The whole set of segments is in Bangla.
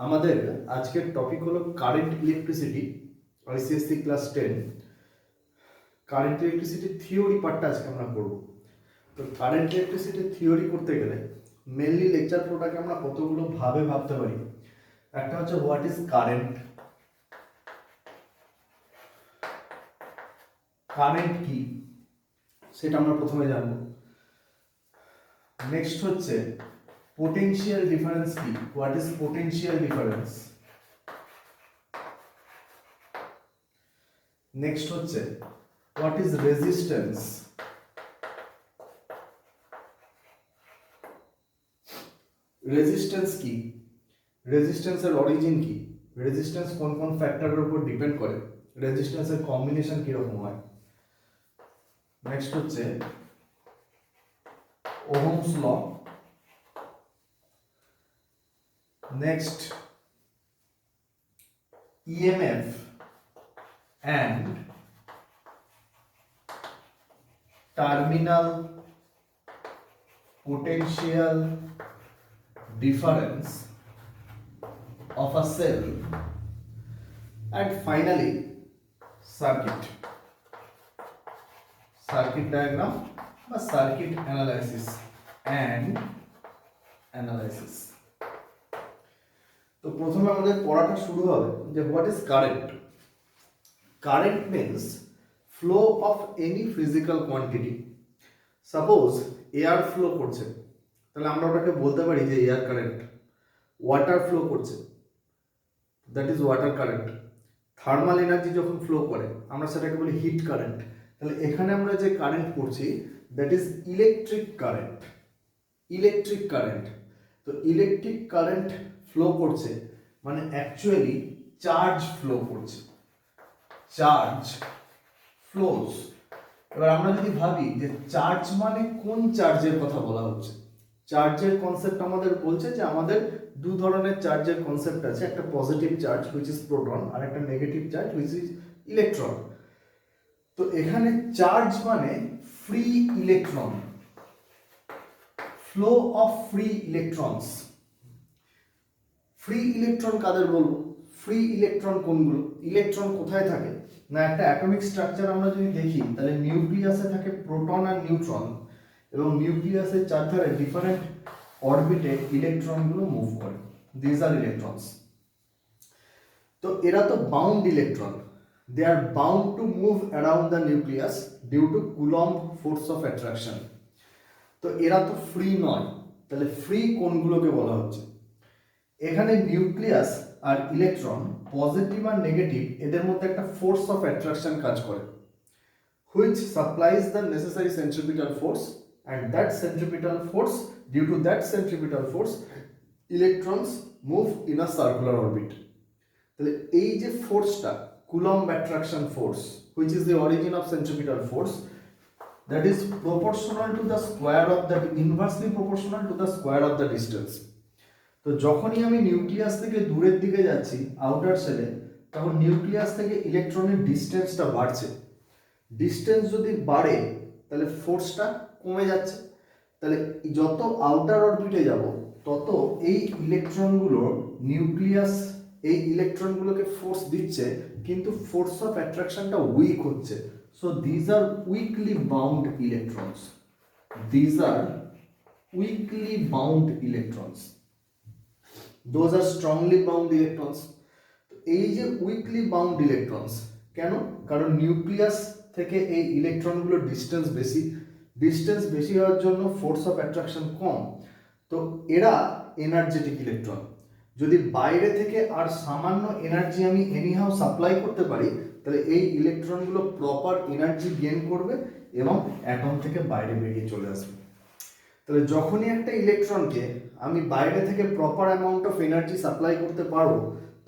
আমাদের আজকের টপিক হলো current electricity, ICSE class 10। Current electricity theory পার্টটা আজকে আমরা করব। তো কারেন্ট ইলেকট্রিসিটি থিওরি করতে গেলে মেনলি লেকচার ফ্লোটাকে আমরা কতগুলো ভাবে ভাবতে পারি। একটা হচ্ছে হোয়াট ইজ কারেন্ট, কারেন্ট কি সেটা আমরা প্রথমে জানবো। নেক্সট হচ্ছে পোটেনশিয়াল ডিফারেন্স কি, what is potential difference. Next হচ্ছে হোয়াট ইজ রেজিস্ট্যান্স। রেজিস্ট্যান্স কি, রেজিস্ট্যান্সের অরিজিন কি, রেজিস্ট্যান্স কোন কোন ফ্যাক্টরের উপর ডিপেন্ড করে, রেজিস্ট্যান্সের কম্বিনেশন কিরকম হয়। নেক্সট হচ্ছে Ohm's law. Next EMF and terminal potential difference of a cell, and finally circuit diagram বা circuit analysis and analysis। তো প্রথমে আমাদের পড়াটা শুরু হবে যে what is current. Current means flow of any physical quantity. Suppose air flow করছে, তাহলে আমরা ওটাকে বলতে পারি যে এয়ার কারেন্ট। ওয়াটার ফ্লো করছে, that is water current. Thermal energy যখন ফ্লো করে আমরা সেটাকে বলি হিট কারেন্ট। তাহলে এখানে আমরা যে কারেন্ট পড়ছি that is electric current. Electric current, তো ইলেকট্রিক কারেন্ট ফ্লো করছে মানে অ্যাকচুয়ালি চার্জ ফ্লো করছে, চার্জ ফ্লোস। এবার আমরা যদি ভাবি যে চার্জ মানে কোন চার্জের কথা বলা হচ্ছে, চার্জের কনসেপ্ট আমাদের বলছে যে আমাদের দু ধরনের চার্জের কনসেপ্ট আছে, একটা positive charge which is proton আর একটা negative charge which is electron. তো এখানে চার্জ মানে free electron, flow of free electrons. Free electron কাদের বলবো, ফ্রি ইলেকট্রন কোনগুলো, ইলেকট্রন কোথায় থাকে না, একটা অ্যাটমিক স্ট্রাকচার আমরা যদি দেখি তাহলে নিউক্লিয়াসে থাকে প্রোটন আর নিউট্রন, এবং নিউক্লিয়াসের চারধারে ডিফারেন্ট অরবিটে ইলেকট্রনগুলো মুভ করে, দিস আর ইলেকট্রনস। তো এরা তো bound electron, they are bound to move around the nucleus due to Coulomb force of attraction. তো এরা তো ফ্রি নয়, তাহলে ফ্রি কোনগুলোকে বলা হচ্ছে, এখানে নিউক্লিয়াস আর ইলেকট্রন পজিটিভ আর নেগেটিভ এদের মধ্যে একটা ফোর্স অফ অ্যাট্রাকশন কাজ করে, which supplies the necessary centripetal force, and that centripetal force, due to that centripetal force electrons move in a circular orbit। তাহলে এই যে ফোর্সটা Coulomb attraction force which is the origin of centripetal force, that is proportional to the square of the, inversely proportional to the square of the distance। তো যখনই আমি নিউক্লিয়াস থেকে দূরের দিকে যাচ্ছি আউটার সেলে, তখন নিউক্লিয়াস থেকে ইলেকট্রনের ডিস্টেন্সটা বাড়ছে। ডিস্টেন্স যদি বাড়ে তাহলে ফোর্সটা কমে যাচ্ছে। তাহলে যত আউটার অরবিটে যাব তত এই ইলেকট্রনগুলো, নিউক্লিয়াস এই ইলেকট্রনগুলোকে ফোর্স দিচ্ছে, কিন্তু ফোর্স অফ অ্যাট্রাকশনটা উইক হচ্ছে। So these R weekly bound electrons, these are weekly bound electrons, those are strongly bound electrons. এই যে উইকলি বাউন্ড ইলেকট্রনস কেন, কারণ নিউক্লিয়াস থেকে এই ইলেকট্রনগুলোর ডিস্টেন্স বেশি, ডিস্টেন্স বেশি হওয়ার জন্য ফোর্স অফ অ্যাট্রাকশন কম। তো এরা এনার্জেটিক ইলেকট্রন। যদি বাইরে থেকে আর সামান্য এনার্জি আমি এনিহাউ সাপ্লাই করতে পারি তাহলে এই ইলেকট্রনগুলো প্রপার এনার্জি গেইন করবে এবং অ্যাটম থেকে বাইরে বেরিয়ে চলে আসবে। তাহলে যখনই একটা ইলেকট্রনকে আমি বাইরে থেকে proper amount of energy supply করতে পারবো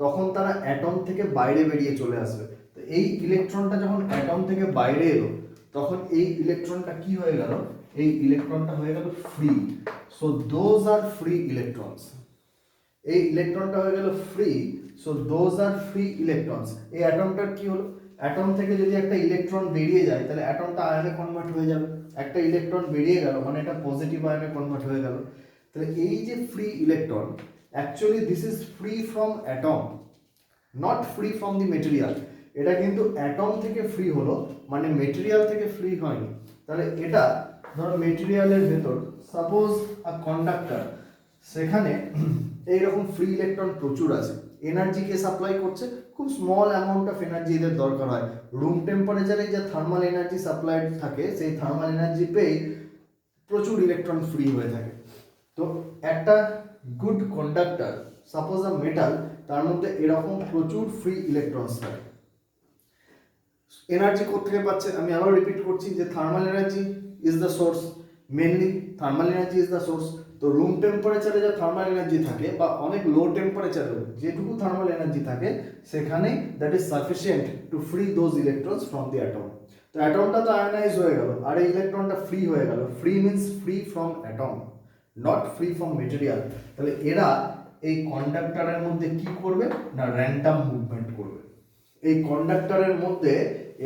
তখন তারা অ্যাটম থেকে বাইরে বেরিয়ে চলে আসবে। তো এই ইলেকট্রনটা যখন অ্যাটম থেকে বাইরে এলো তখন এই ইলেকট্রনটা কি হয়ে গেল, এই ইলেকট্রনটা হয়ে গেল free. So those are free electrons, এই ইলেকট্রনটা হয়ে গেল free. So those are free electrons. এই অ্যাটমটার কি হলো, অ্যাটম থেকে যদি একটা ইলেকট্রন বেরিয়ে যায় তাহলে অ্যাটমটা আয়নে কনভার্ট হয়ে যাবে। একটা ইলেকট্রন বেরিয়ে গেল মানে এটা পজিটিভ আয়নে কনভার্ট হয়ে গেল। তাহলে এই যে free electron actually this is free from atom, not free from the material. এটা কিন্তু অ্যাটম থেকে ফ্রি হলো, মানে মেটেরিয়াল থেকে ফ্রি হয়নি। তাহলে এটা ধরো মেটেরিয়ালের ভেতর সাপোজ আ কন্ডাক্টর, সেখানে এইরকম ফ্রি ইলেকট্রন প্রচুর আছে, এনার্জিকে সাপ্লাই করছে, খুব স্মল অ্যামাউন্ট অফ এনার্জি এদের দরকার হয়। রুম টেম্পারেচারে যে থার্মাল এনার্জি সাপ্লাইড থাকে, সেই থার্মাল এনার্জি পেয়ে প্রচুর ইলেকট্রন ফ্রি হয়ে থাকে। তো একটা গুড কন্ডাক্টর, সাপোজ আ মেটাল, তার মধ্যে এরকম প্রচুর ফ্রি ইলেকট্রনস থাকে। এনার্জি কোথেকে পাচ্ছে? আমি আবার রিপিট করছি যে thermal energy is the source, mainly thermal energy is the source. তো রুম টেম্পারেচারে যে থার্মাল এনার্জি থাকে বা অনেক লো টেম্পারেচারে যেটুকু থার্মাল এনার্জি থাকে, সেখানে that is sufficient two free those electrons from the atom. তো অ্যাটমটা তো আয়নাইজ হয়ে গেল, আর এই ইলেকট্রনটা ফ্রি হয়ে গেল। Free means free from atom, not free from material. তাহলে এরা এই কন্ডাক্টরের মধ্যে কি করবে না, র্যান্ডাম মুভমেন্ট করবে। এই কন্ডাক্টরের মধ্যে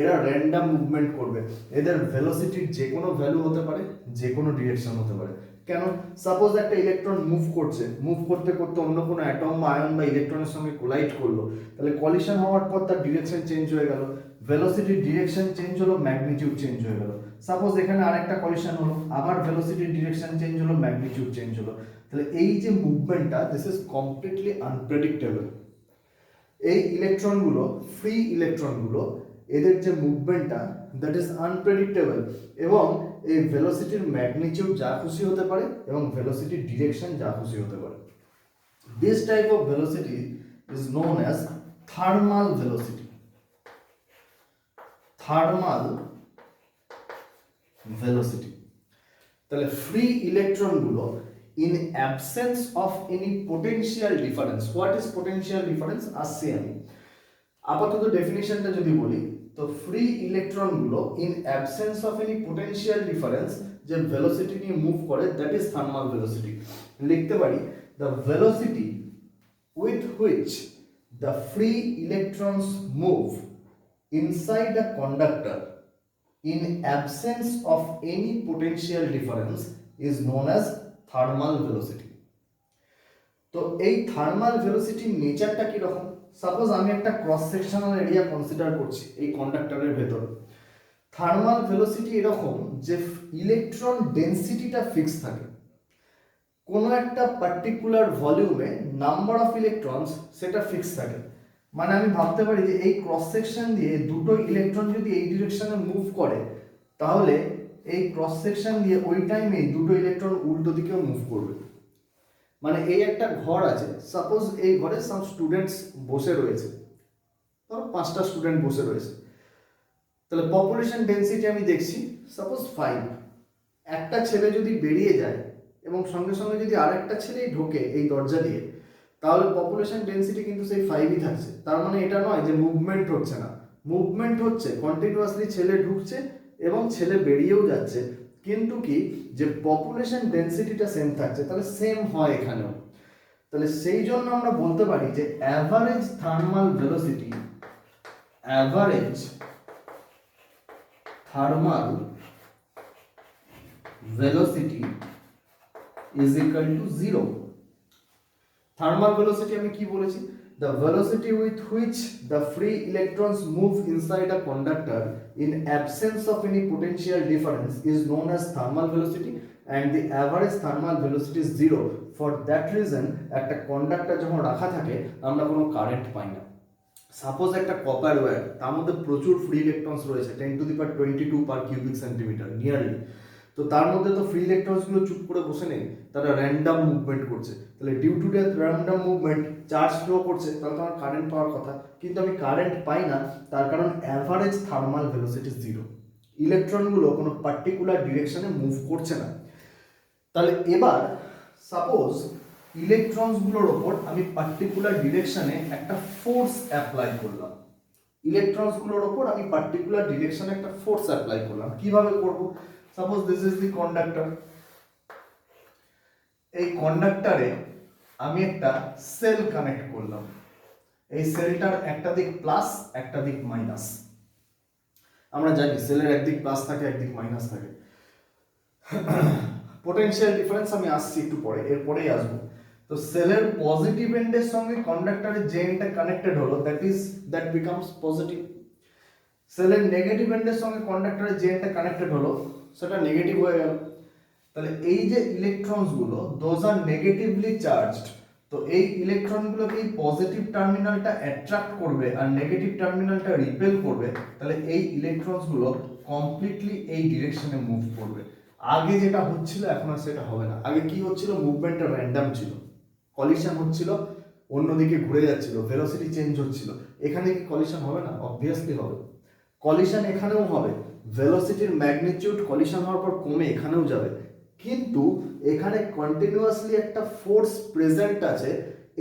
এরা র্যান্ডাম মুভমেন্ট করবে। এদের ভেলোসিটির যে কোনো ভ্যালু হতে পারে, যে কোনো ডিরেকশন হতে পারে। কেন? সাপোজ একটা ইলেকট্রন মুভ করছে, মুভ করতে করতে অন্য কোনো অ্যাটম বা আয়ন বা ইলেকট্রনের সঙ্গে কোলাইড করলো, তাহলে কলিশন হওয়ার পর তার ডিরেকশন চেঞ্জ হয়ে গেল, ভেলোসিটির ডিরেকশন চেঞ্জ হলো, ম্যাগনিটিউড চেঞ্জ হয়ে গেল। সাপোজ এখানে আরেকটা কলিশন হলো, আবার ভেলোসিটির ডিরেকশন চেঞ্জ হলো, ম্যাগনিটিউড চেঞ্জ হলো। তাহলে এই যে মুভমেন্টটা, দিস ইজ কমপ্লিটলি আনপ্রেডিক্টেবল। এই ইলেকট্রনগুলো, ফ্রি ইলেকট্রনগুলো, এদের যে মুভমেন্টটা দ্যাট ইজ আনপ্রেডিক্টেবল, এবং এই ভেলোসিটির ম্যাগনিটিউড যা খুশি হতে পারে এবং ভেলোসিটির ডিরেকশন যা খুশি হতে পারে। This type of velocity is known as thermal velocity. Thermal velocity. তাহলে free ইলেকট্রনগুলো in absence of any potential difference, what is potential difference আসছে আমি আপাতত ডেফিনিশনটা যদি বলি, তো ফ্রি ইলেকট্রনগুলো in absence of any potential difference যে ভেলোসিটি নিয়ে মুভ করে, দ্যাট ইজ থার্মাল ভেলোসিটি। লিখতে পারি the velocity with which the free electrons move inside a conductor in absence of any potential difference is known as thermal velocity. তো এই থার্মাল ভেলোসিটির নেচারটা কি রকম? সাপোজ আমি একটা ক্রস সেকশনাল এরিয়া কনসিডার করছি এই কন্ডাক্টরের ভেতর। থার্মাল ভেলোসিটি এরকম যে ইলেকট্রন ডেনসিটিটা ফিক্স থাকে, কোনো একটা পার্টিকুলার ভলিউমে নাম্বার অফ ইলেকট্রনস সেটা ফিক্স থাকে। মানে আমি ভাবতে পারি যে এই ক্রস সেকশন দিয়ে দুটো ইলেকট্রন যদি এই ডিরেকশনে মুভ করে, তাহলে এই ক্রস সেকশন দিয়ে ওই টাইমে দুটো ইলেকট্রন উল্টো দিকেও মুভ করবে। মানে এই একটা ঘর আছে, সাপোজ এই ঘরে সাম স্টুডেন্টস বসে রয়েছে, ধরো 5টা স্টুডেন্ট বসে রয়েছে। তাহলে পপুলেশন ডেনসিটি আমি দেখছি সাপোজ 5। একটা ছেলে যদি বেরিয়ে যায় এবং সঙ্গে সঙ্গে যদি আরেকটা ছেলেই ঢোকে এই দরজা দিয়ে, তাহলে পপুলেশন ডেনসিটি কিন্তু সেই 5ই থাকছে। তার মানে এটা নয় যে মুভমেন্ট হচ্ছে না, মুভমেন্ট হচ্ছে, কন্টিনিউয়াসলি ছেলে ঢুকছে এবং ছেলে বেরিয়েও যাচ্ছে, কিন্তু কি যে পপুলেশন ডেনসিটিটা সেম থাকছে। তাহলে সেম হয় এখানেও। তাহলে সেই জন্য আমরা বলতে পারি যে average thermal velocity, average thermal velocity is equal to 0. Thermal velocity আমি কি বলেছি? The velocity with which the free electrons move inside a conductor in absence of any potential difference is known as thermal velocity, and the average thermal velocity is 0. For that reason একটা কন্ডাক্টর যখন রাখা থাকে আমরা কোনো কারেন্ট পাই না। সাপোজ একটা কপার ওয়্যার, তার মধ্যে প্রচুর ফ্রি ইলেকট্রনস রয়েছে, 10⁻22 পার কিউবিক সেন্টিমিটার নিয়ারলি। তো তার মধ্যে তো ফ্রি ইলেকট্রনসগুলো চুপ করে বসে নেই, তারা র্যান্ডাম মুভমেন্ট করছে। তাহলে due to that random movement charge flow করছে, তাহলে তো আমার কারেন্ট পাওয়ার কথা, কিন্তু আমি কারেন্ট পাই না। তার কারণ অ্যাভারেজ থার্মাল ভেলোসিটি 0, ইলেকট্রনগুলো কোনো পার্টিকুলার ডিরেকশনে মুভ করছে না। তাহলে এবার সাপোজ ইলেকট্রনসগুলোর ওপর আমি পার্টিকুলার ডিরেকশনে একটা ফোর্স অ্যাপ্লাই করলাম, ইলেকট্রনসগুলোর ওপর আমি পার্টিকুলার ডিরেকশনে একটা ফোর্স অ্যাপ্লাই করলাম। কিভাবে করব? Suppose this is the conductor. এই কন্ডাক্টরে আমি একটা সেল কানেক্ট করলাম, এই সেলটার একটা দিক প্লাস একটা দিক মাইনাস। আমরা জানি সেলের একদিক প্লাস থাকে একদিক মাইনাস থাকে। পোটেনশিয়াল ডিফারেন্স আমি আসছি একটু পরে, এরপরেই আসবো। তো সেলের পজিটিভ এন্ডের সঙ্গে কন্ডাক্টরের যে এন্ডটা কানেক্টেড হলো দ্যাট বিকামস পজিটিভ। সেলের নেগেটিভ এন্ডের সঙ্গে কন্ডাক্টরের যে এন্ডটা কানেক্টেড হলো সেটা নেগেটিভ হয়ে গেল। তাহলে এই যে ইলেকট্রনস গুলো দোজ আর নেগেটিভলি চার্জড, তো এই ইলেকট্রনগুলোকে এই পজিটিভ টার্মিনালটা অ্যাট্রাক্ট করবে আর নেগেটিভ টার্মিনালটা রিপেল করবে। তাহলে এই ইলেকট্রনস গুলো কমপ্লিটলি এই ডিরেকশনে মুভ করবে। আগে যেটা হচ্ছিল এখন আর সেটা হবে না। আগে কি হচ্ছিল, মুভমেন্টটা র্যান্ডম ছিল, কলিশন হচ্ছিল, অন্যদিকে ঘুরে যাচ্ছিল, ভেলোসিটি চেঞ্জ হচ্ছিল। এখানে কি কলিশন হবে না? অবভিয়াসলি হবে। কলিশন এখানেও হবে, ভেলোসিটির ম্যাগনিটিউড কলিশন হওয়ার পর কমে এখানেও যাবে, কিন্তু এখানে কন্টিনিউয়াসলি একটা ফোর্স প্রেজেন্ট আছে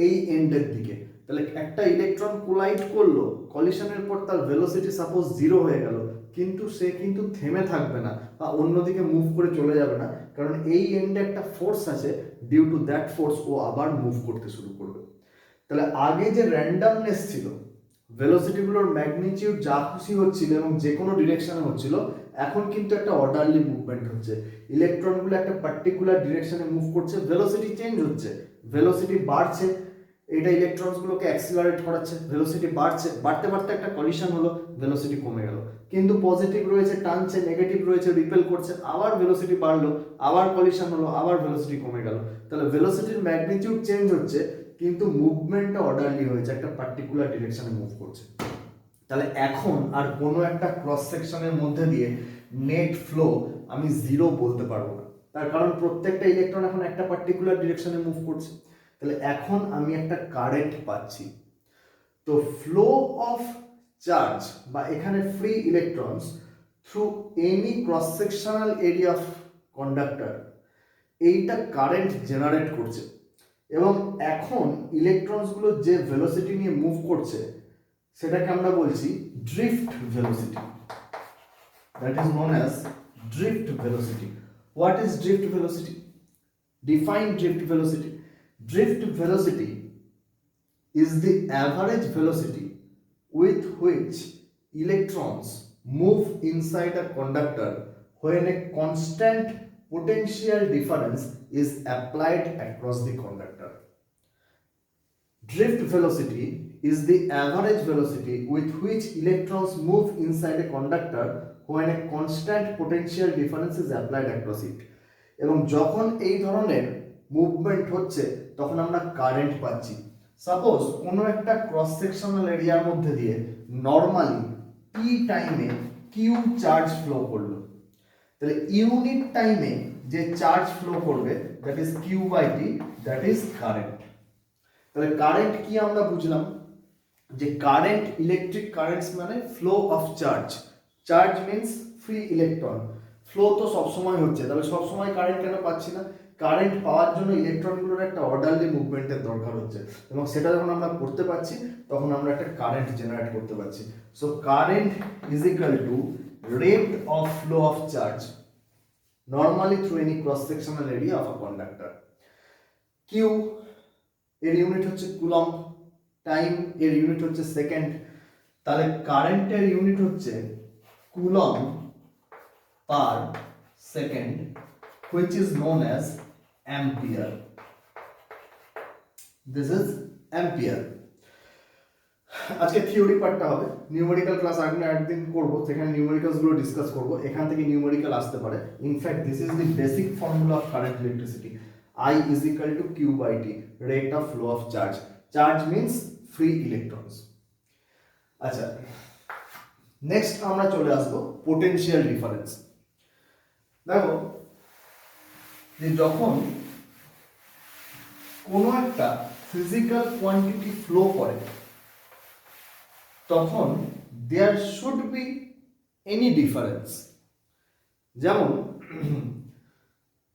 এই এন্ডের দিকে। তাহলে একটা ইলেকট্রন কোলাইড করলো, কলিশনের পর তার ভেলোসিটি সাপোজ 0 হয়ে গেল, কিন্তু সে কিন্তু থেমে থাকবে না বা অন্যদিকে মুভ করে চলে যাবে না, কারণ এই এন্ডে একটা ফোর্স আছে, ডিউ টু দ্যাট ফোর্স ও আবার মুভ করতে শুরু করবে। তাহলে আগে যে র্যান্ডমনেস ছিল, ভেলোসিটিগুলোর ম্যাগনিটিউড যা খুশি হচ্ছিল এবং যে কোনো ডিরেকশনে হচ্ছিল, এখন কিন্তু একটা অর্ডারলি মুভমেন্ট হচ্ছে। ইলেকট্রনগুলো একটা পার্টিকুলার ডিরেকশনে মুভ করছে, ভেলোসিটি চেঞ্জ হচ্ছে, ভেলোসিটি বাড়ছে, এটা ইলেকট্রনসগুলোকে অ্যাক্সিলারেট করাচ্ছে, ভেলোসিটি বাড়ছে, বাড়তে বাড়তে একটা কলিশন হলো, ভেলোসিটি কমে গেল। কিন্তু পজিটিভ রয়েছে টানছে, নেগেটিভ রয়েছে রিপেল করছে, আবার ভেলোসিটি বাড়লো, আবার কলিশন হলো, আবার ভেলোসিটি কমে গেল। তাহলে ভেলোসিটির ম্যাগনিটিউড চেঞ্জ হচ্ছে, কিন্তু মুভমেন্টটা অর্ডারলি হয়েছে, একটা পার্টিকুলার ডিরেকশনে মুভ করছে। তাহলে এখন আর কোনো একটা ক্রস সেকশনের মধ্যে দিয়ে নেট ফ্লো আমি 0 বলতে পারবো না, তার কারণ প্রত্যেকটা ইলেকট্রন এখন একটা পার্টিকুলার ডিরেকশনে মুভ করছে। তাহলে এখন আমি একটা কারেন্ট পাচ্ছি। তো ফ্লো অফ চার্জ বা এখানে free electrons through any cross sectional area of conductor, এইটা কারেন্ট জেনারেট করছে। এবং এখন ইলেকট্রনসগুলো যে ভেলোসিটি নিয়ে মুভ করছে সেটাকে আমরা বলছি drift velocity, that is known as drift velocity. What is drift velocity? Define drift velocity. Drift velocity is the average velocity with which electrons move inside a conductor when a constant potential difference is applied across the conductor. Drift velocity is the average velocity with which electrons move inside a conductor when a constant potential difference is applied across it. এবং যখন এই ধরনের মুভমেন্ট হচ্ছে তখন আমরা কারেন্ট পাচ্ছি। সাপোজ কোনো একটা ক্রস সেকশনাল এরিয়ার মধ্যে দিয়ে নর্মালি টি টাইমে কিউ চার্জ ফ্লো করলো, তাহলে ইউনিট টাইমে যে চার্জ ফ্লো করবে that is q by t, that is current. তাহলে কারেন্ট কি আমরা বুঝলাম যে কারেন্ট, ইলেকট্রিক কারেন্টস মানে flow of charge. Charge means free electron, flow তো সবসময় হচ্ছে, তাহলে সবসময় কারেন্ট কেন পাচ্ছি না? কারেন্ট পাওয়ার জন্য ইলেকট্রনগুলোর একটা অর্ডারলি মুভমেন্টের দরকার হচ্ছে, এবং সেটা যখন আমরা করতে পারছি তখন আমরা একটা কারেন্ট জেনারেট করতে পারছি। So current is equal to rate of flow of charge normally through any cross sectional area of a conductor. Q এর ইউনিট হচ্ছে কুলম্ব, টাইম এর ইউনিট হচ্ছে সেকেন্ড, তাহলে কারেন্টের ইউনিট হচ্ছে coulomb per second, which is known as ampere. This is ampere. আজকে থিওরি পার্টটা হবে, নিউমেরিক্যাল ক্লাস আগে একদিন করব, সেখানে নিউমেরিক্যালস গুলো ডিসকাস করব, এখান থেকে নিউমেরিক্যাল আসতে পারে। In fact this is the basic formula of current electricity, I is equal to Q by T, rate of flow of charge. Charge means free electrons. আচ্ছা, নেক্সট আমরা চলে আসবো পোটেনশিয়াল ডিফারেন্স। দেখো যে যখন কোনো একটা ফিজিক্যাল কোয়ান্টিটি ফ্লো করে তখন there should be any difference. যেমন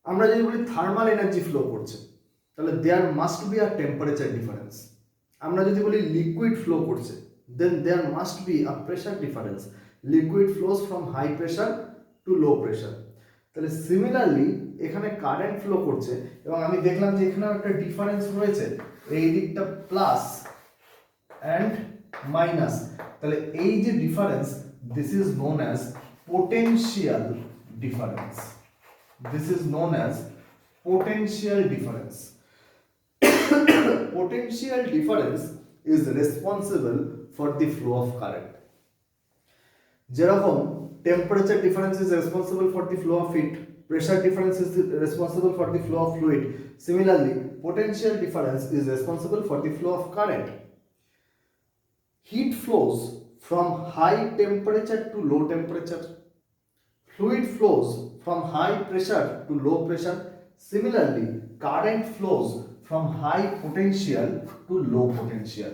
আমরা যদি বলি থার্মাল এনার্জি ফ্লো করছে, তাহলে there must be a temperature difference. আমরা যদি বলি লিকুইড ফ্লো করছে, then there must be a pressure difference. Liquid flows from high pressure to low pressure. তাহলে সিমিলারলি এখানে কারেন্ট ফ্লো করছে এবং আমি দেখলাম যে এখানে একটা ডিফারেন্স রয়েছে, এই দিকটা প্লাস অ্যান্ড মাইনাস। তাহলে এই যে difference, this is known as potential difference. This is known as potential difference. potential difference is responsible for the flow of current. যেরকম temperature difference is responsible for the flow of heat, pressure difference is responsible for the flow of fluid. Similarly, potential difference is responsible for the flow of current. Heat flows from high temperature to low temperature. Fluid flows from high pressure to low pressure. Similarly, current flows from high potential to low potential.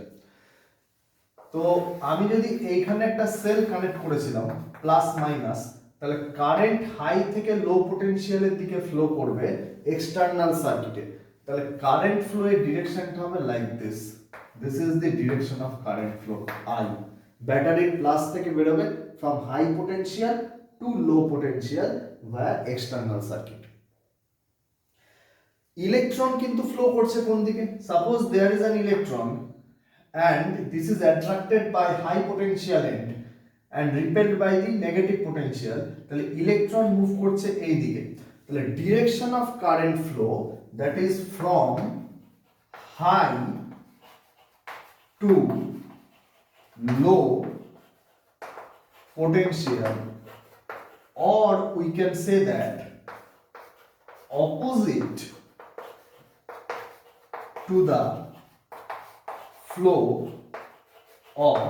তো আমি যদি এইখানে একটা সেল কানেক্ট করেছিলাম প্লাস মাইনাস, তাহলে কারেন্ট হাই থেকে লো পটেনশিয়ালের দিকে ফ্লো করবে এক্সটার্নাল সার্কিটে। তাহলে কারেন্ট ফ্লো এর ডিরেকশনটা হবে like this. This is the direction of current flow I. ব্যাটারির প্লাস থেকে বেরোবে from high potential to low potential via external circuit. Electron কিন্তু ফ্লো করছে কোন দিকে? Suppose there is an electron and this is attracted by high potential end and repelled by the negative potential, তাহলে ইলেকট্রন মুভ করছে এই দিকে। তাহলে direction of current flow, that is from high to low potential, or we can say that opposite to the flow of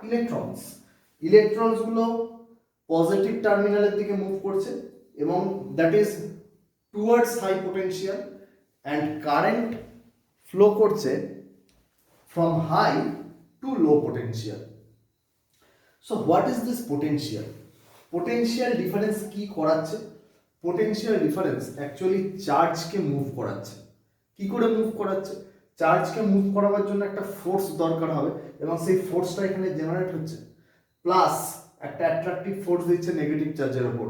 electrons. Electrons গুলো পজিটিভ টার্মিনালের দিকে মুভ করছে এবং that is towards high potential, and current flow করছে from high to low potential. So what is this potential? Potential difference কি করাচ্ছে? পোটেনশিয়াল ডিফারেন্স অ্যাকচুয়ালি চার্জকে মুভ করাচ্ছে। কি করে মুভ করাচ্ছে? চার্জকে মুভ করাবার জন্য একটা ফোর্স দরকার হবে এবং সেই ফোর্সটা এখানে জেনারেট হচ্ছে, প্লাস একটা অ্যাট্রাকটিভ ফোর্স দিচ্ছে নেগেটিভ চার্জের উপর,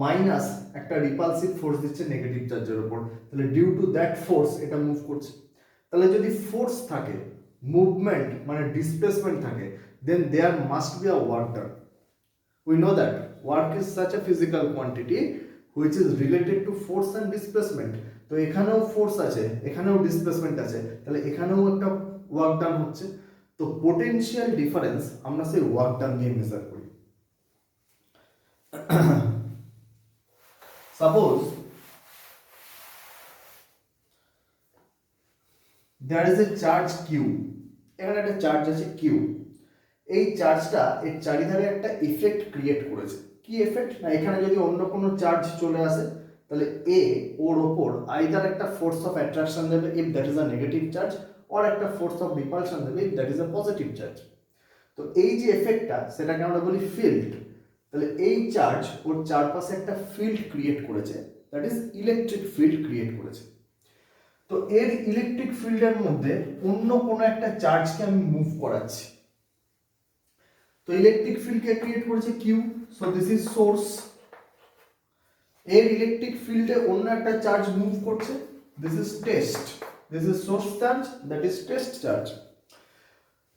মাইনাস একটা রিপালসিভ ফোর্স দিচ্ছে নেগেটিভ চার্জের উপর। তাহলে ডিউ টু দ্যাট ফোর্স এটা মুভ করছে। তাহলে যদি ফোর্স থাকে, মুভমেন্ট মানে ডিসপ্লেসমেন্ট থাকে, then there must be a work done. We know that work is such a physical quantity which is related to force and displacement. তো এখানেও ফোর্স আছে, এখানেও ডিসপ্লেসমেন্ট আছে, তাহলে এখানেও একটা ওয়ার্ক ডান হচ্ছে। তো পোটেনশিয়াল ডিফারেন্স আমরা সেই ওয়ার্ক ডান দিয়ে মেজার করি। Suppose there is a charge Q, এখানে একটা চার্জ আছে কিউ। এই চার্জটা এর চারিধারে একটা ইফেক্ট ক্রিয়েট করেছে। কি এফেক্ট? না এখানে যদি অন্য কোনো চার্জ চলে আসে তাহলে এ ওর ওপর আইদার একটা ফোর্স অফ অ্যাট্রাকশন দেবে if that is a negative charge, or একটা ফোর্স অফ রিপালশন দেবে if that is a positive charge. তো এই যে এফেক্টটা সেটাকে আমরা বলি ফিল্ড। তাহলে এই চার্জ ওর চারপাশে একটা ফিল্ড ক্রিয়েট করেছে, that is electric field create করেছে। তো এর ইলেকট্রিক ফিল্ডের মধ্যে অন্য কোনো একটা চার্জকে আমি মুভ করাচ্ছি। তো ইলেকট্রিক ফিল্ডকে ক্রিয়েট করেছে Q, so this is source. এর ইলেকট্রিক ফিল্ডে অন্য একটা চার্জ মুভ করছে, this is test, this is source charge, that is test charge.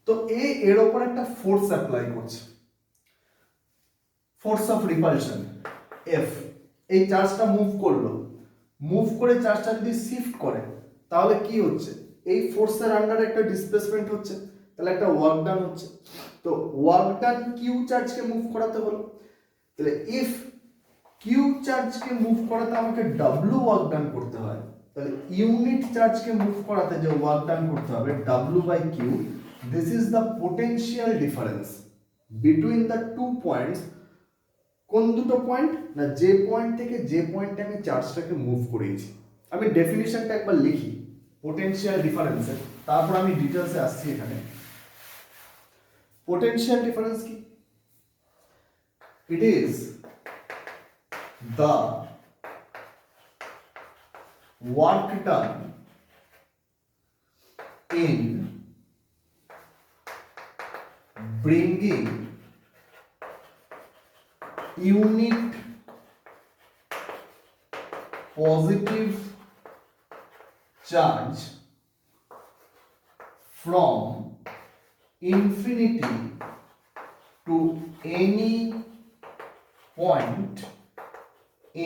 তো এর ওপর একটা ফোর্স অ্যাপ্লাই করছে, ফোর্স অফ রিপালশন এফ। এই চার্জটা মুভ করলো, মুভ করে চার্জটা যদি শিফট করে তাহলে কি হচ্ছে? এই ফোর্সের আন্ডারে একটা ডিসপ্লেসমেন্ট হচ্ছে, তাহলে একটা ওয়ার্ক ডান হচ্ছে। তো ওয়ার্ক ডান কিউ চার্জকে মুভ করাতে হলো। তাহলে ইফ কিউ চার্জকে মুভ করাতে আমাকে ডাব্লু ওয়ার্ক ডান করতে হয়, তাহলে ইউনিট চার্জকে মুভ করাতে যে ওয়ার্ক ডান করতে হবে W by Q, this is the potential difference between the two points. কোন দুটো পয়েন্ট? না যে পয়েন্ট থেকে যে পয়েন্টে আমি চার্জটাকে মুভ করিয়েছি। আমি ডেফিনিশনটা একবার লিখি পোটেনশিয়াল ডিফারেন্সের, তারপর আমি ডিটেলসে আসছি। এখানে potential difference কি? It is the work done in bringing unit positive charge from infinity to any point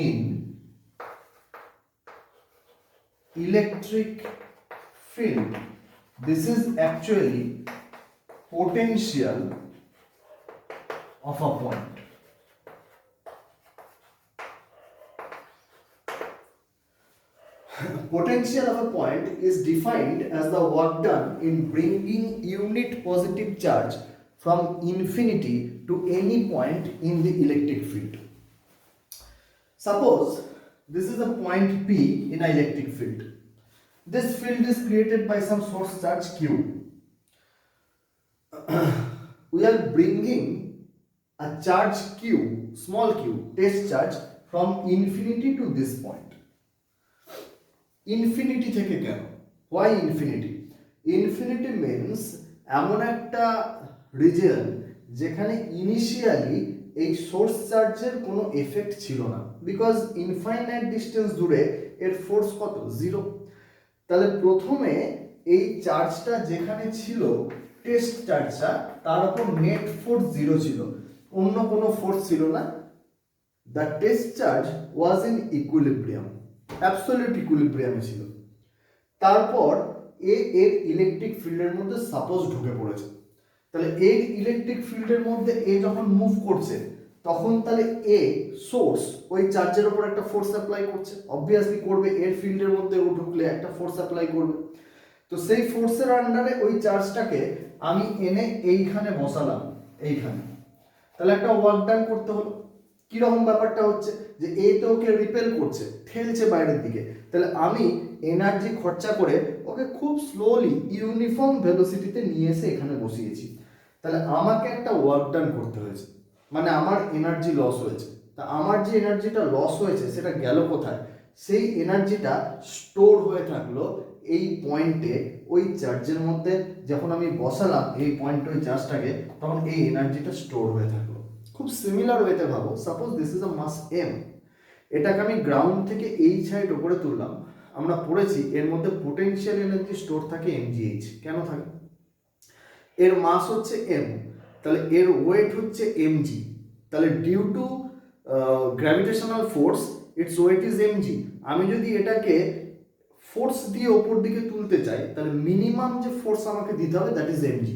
in electric field. This is actually potential of a point. Potential of a point is defined as the work done in bringing unit positive charge from infinity to any point in the electric field. Suppose this is a point P in an electric field. This field is created by some source charge Q. We are bringing a charge Q, small q, test charge from infinity to this point. Infinity থেকে কেন? Why infinity? ইনফিনিটি মিনস এমন একটা রিজিয়ন যেখানে ইনিশিয়ালি এই সোর্স চার্জের কোনো এফেক্ট ছিল না, বিকজ ইনফাইনাইট ডিস্টেন্স দূরে এর ফোর্স কত? জিরো। তাহলে প্রথমে এই চার্জটা যেখানে ছিল, টেস্ট চার্জটা, তার উপর নেট ফোর্স জিরো ছিল, অন্য কোনো ফোর্স ছিল না। The test charge was in equilibrium, absolute ইকুইলিব্রিয়ামে ছিল। তারপর এর ইলেকট্রিক ফিল্ডের মধ্যে সাপোজ ঢুকে পড়েছে। তাহলে এর ইলেকট্রিক ফিল্ডের মধ্যে এ যখন মুভ করছে, তখন তাহলে এ সোর্স ওই চার্জের উপর একটা ফোর্স অ্যাপ্লাই করছে, অবভিয়াসলি করবে, এর ফিল্ডের মধ্যে ও ঢুকলে একটা ফোর্স অ্যাপ্লাই করবে। তো সেই ফোর্সের আন্ডারে ওই চার্জটাকে আমি এনে এইখানে বসালাম, এইখানে, তাহলে একটা ওয়ার্ক ডান করতে হলো। কিরকম ব্যাপারটা হচ্ছে যে এ তো ওকে রিপেল করছে, ঠেলছে বাইরের দিকে, তাহলে আমি এনার্জি খরচা করে ওকে খুব স্লোলি ইউনিফর্ম ভেলোসিটিতে নিয়ে এসে এখানে বসিয়েছি। তাহলে আমাকে একটা ওয়ার্ক ডান করতে হয়েছে, মানে আমার এনার্জি লস হয়েছে। তা আমার যে এনার্জিটা লস হয়েছে সেটা গেল কোথায়? সেই এনার্জিটা স্টোর হয়ে থাকলো এই পয়েন্টে, ওই চার্জের মধ্যে যখন আমি বসালাম এই পয়েন্টে ওই চার্জটাকে, তখন এই এনার্জিটা স্টোর হয়ে থাকলো। খুব সিমিলার ওয়েতে ভাবো, suppose this is a mass M, এটাকে আমি গ্রাউন্ড থেকে এই সাইড উপরে তুললাম। আমরা পড়েছি এর মধ্যে পোটেনশিয়াল এনার্জি স্টোর থাকে mgh। কেন থাকে? এর মাস হচ্ছে m, তাহলে এর ওয়েট হচ্ছে mg, তাহলে due to gravitational force its weight is mg। আমি যদি এটাকে ফোর্স দিয়ে ওপর দিকে তুলতে চাই, তাহলে মিনিমাম যে ফোর্স আমাকে দিতে হবে দ্যাট ইজ mg।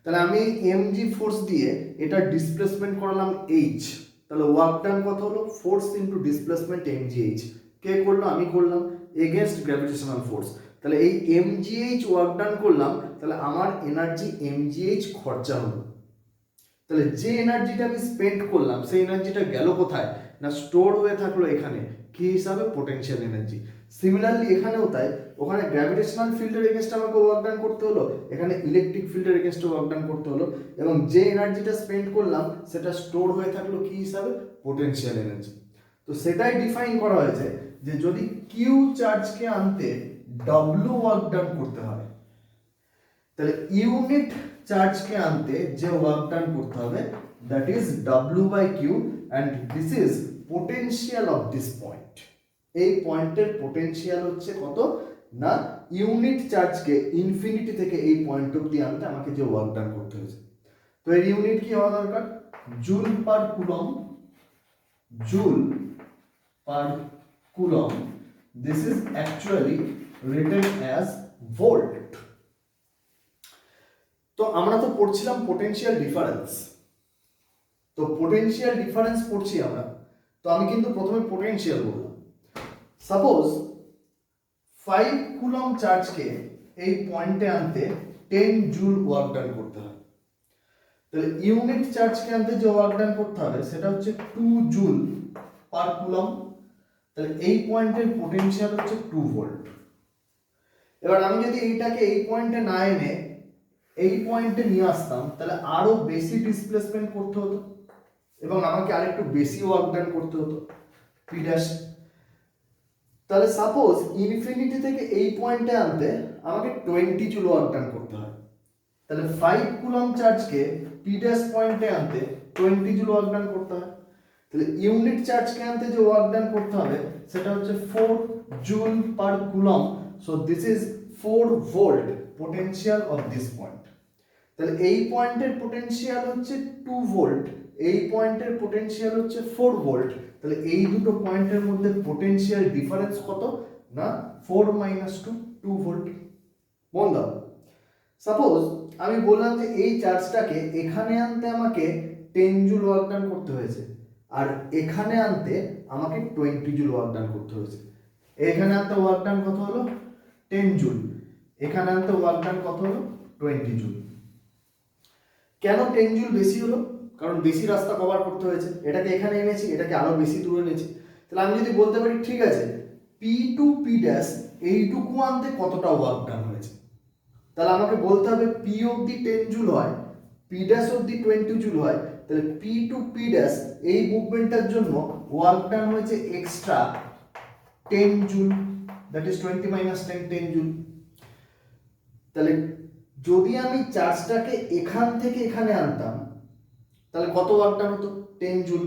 তাহলে আমি mg ফোর্স দিয়ে এটা ডিসপ্লেসমেন্ট করালাম h, তাহলে ওয়ার্ক ডান কত হলো? Force into displacement mgh। কে করলো? আমি করলাম, এগেনস্ট গ্র্যাভিটেশনাল ফোর্স। তাহলে এই mgh ওয়ার্ক ডান করলাম, তাহলে আমার এনার্জি mgh খরচা হলো। তাহলে যে এনার্জিটা আমি স্পেন্ড করলাম সেই এনার্জিটা গেল কোথায়? না স্টোর হয়ে থাকলো এখানে, কি হিসাবে? Potential energy. সিমিলারলি এখানেও তাই, ওখানে গ্র্যাভিটেশনাল ফিল্ডের এগেনস্ট আমাকে ওয়ার্ক ডান করতে হলো, এখানে ইলেকট্রিক ফিল্ডের এগেনস্টে ওয়ার্ক ডান করতে হলো, এবং যে এনার্জিটা স্পেন্ড করলাম সেটা স্টোর হয়ে থাকলো কি হিসাবে? Potential energy. তো সেটাই ডিফাইন করা হয়েছে যে যদি কিউ চার্জকে আনতে ডব্লিউ ওয়ার্ক ডান করতে হয়, তাহলে ইউনিট চার্জকে আনতে যে ওয়ার্ক ডান করতে হবে that is W by Q, and this is potential of this point. এই পয়েন্টের পোটেনশিয়াল হচ্ছে কত? না ইউনিট চার্জকে ইনফিনিটি থেকে এই পয়েন্ট অবধি আনতে আমাকে যে ওয়ার্ক ডান করতে হয়েছে। তো এর ইউনিট কি হওয়া দরকার? Joule per coulomb, joule per coulomb. This is actually written as volt. তো আমরা তো পড়ছিলাম পোটেনশিয়াল ডিফারেন্স, তো পোটেনশিয়াল ডিফারেন্স পড়ছি আমরা, তো আমি কিন্তু প্রথমে পোটেনশিয়াল বললাম। সাপোজ 5 কুলম চার্জকে এই পয়েন্টে আনতে 10 জুল ওয়ার্ক ডান করতে হয়, তাহলে ইউনিট চার্জকে আনতে যে ওয়ার্ক ডান করতে হবে সেটা হচ্ছে 2 জুল পার কুলম। তাহলে এই পয়েন্টের পোটেনশিয়াল হচ্ছে 2 ভোল্ট। এবার আমি যদি এইটাকে এই পয়েন্টে না এনে এই পয়েন্টে নিয়ে আসতাম, তাহলে আরো বেশি ডিসপ্লেসমেন্ট করতে হতো এবং আমাকে আরেকটু বেশি ওয়ার্ক ডান করতে হতো পি ড্যাশ। তাহলে সাপোজ ইনফিনিটি থেকে এই পয়েন্টে আনতে আমাকে 20 জুল ওয়ার্ক ডান করতে হয়, তাহলে 5 কুলম চার্জকে পি ড্যাশ পয়েন্টে আনতে 20 জুল ওয়ার্ক ডান করতে হয়। তাহলে ইউনিট চার্জকে আনতে যে ওয়ার্ক ডান করতে হবে সেটা হচ্ছে 4 joule per coulomb. So this is 4 volt potential of this point. তাহলে এই পয়েন্টের পোটেনশিয়াল হচ্ছে 2 ভোল্ট, এই পয়েন্টের পোটেনশিয়াল হচ্ছে 4 ভোল্ট। তাহলে এই দুটো পয়েন্টের মধ্যে পোটেনশিয়াল ডিফারেন্স কত? না 4 - 2, 2 ভোল্ট। মন দাও, সাপোজ আমি বললাম যে এই চার্জটাকে এখানে আনতে আমাকে 10 জুল ওয়ার্ক ডান করতে হয়েছে, আর এখানে আনতে আমাকে 20 জুল ওয়ার্ক ডান করতে হয়েছে। এখানে আনতে ওয়ার্ক ডান কত হলো? 10 জুল। এখানে আনতে ওয়ার্ক ডান কত হলো? 20 জুল। কেন 10 জুল বেশি হলো? কারণ বেশি রাস্তা কভার করতে হয়েছে। এটাকে এখানে এনেছি, এটাকে আরো বেশি দূরে এনেছি। তাহলে আমি যদি বলতে পারি ঠিক আছে, পি টু পি ড্যাশ এইটুকু আনতে কতটা ওয়ার্ক ডান হয়েছে, তাহলে আমাকে বলতে হবে পি অবধি 10 জুল হয়, পি ড্যাশ অবধি 20 জুল হয়, তাহলে পি টু পি ড্যাশ এই মুভমেন্টটার জন্য ওয়ার্ক ডান হয়েছে extra 10 joule, that is 20 minus 10, 10 joule. তাহলে যদি আমি চার্জটাকে এখান থেকে এখানে আনতাম তাহলে কত ওয়ার্ক ডান হতো? 10 জুল।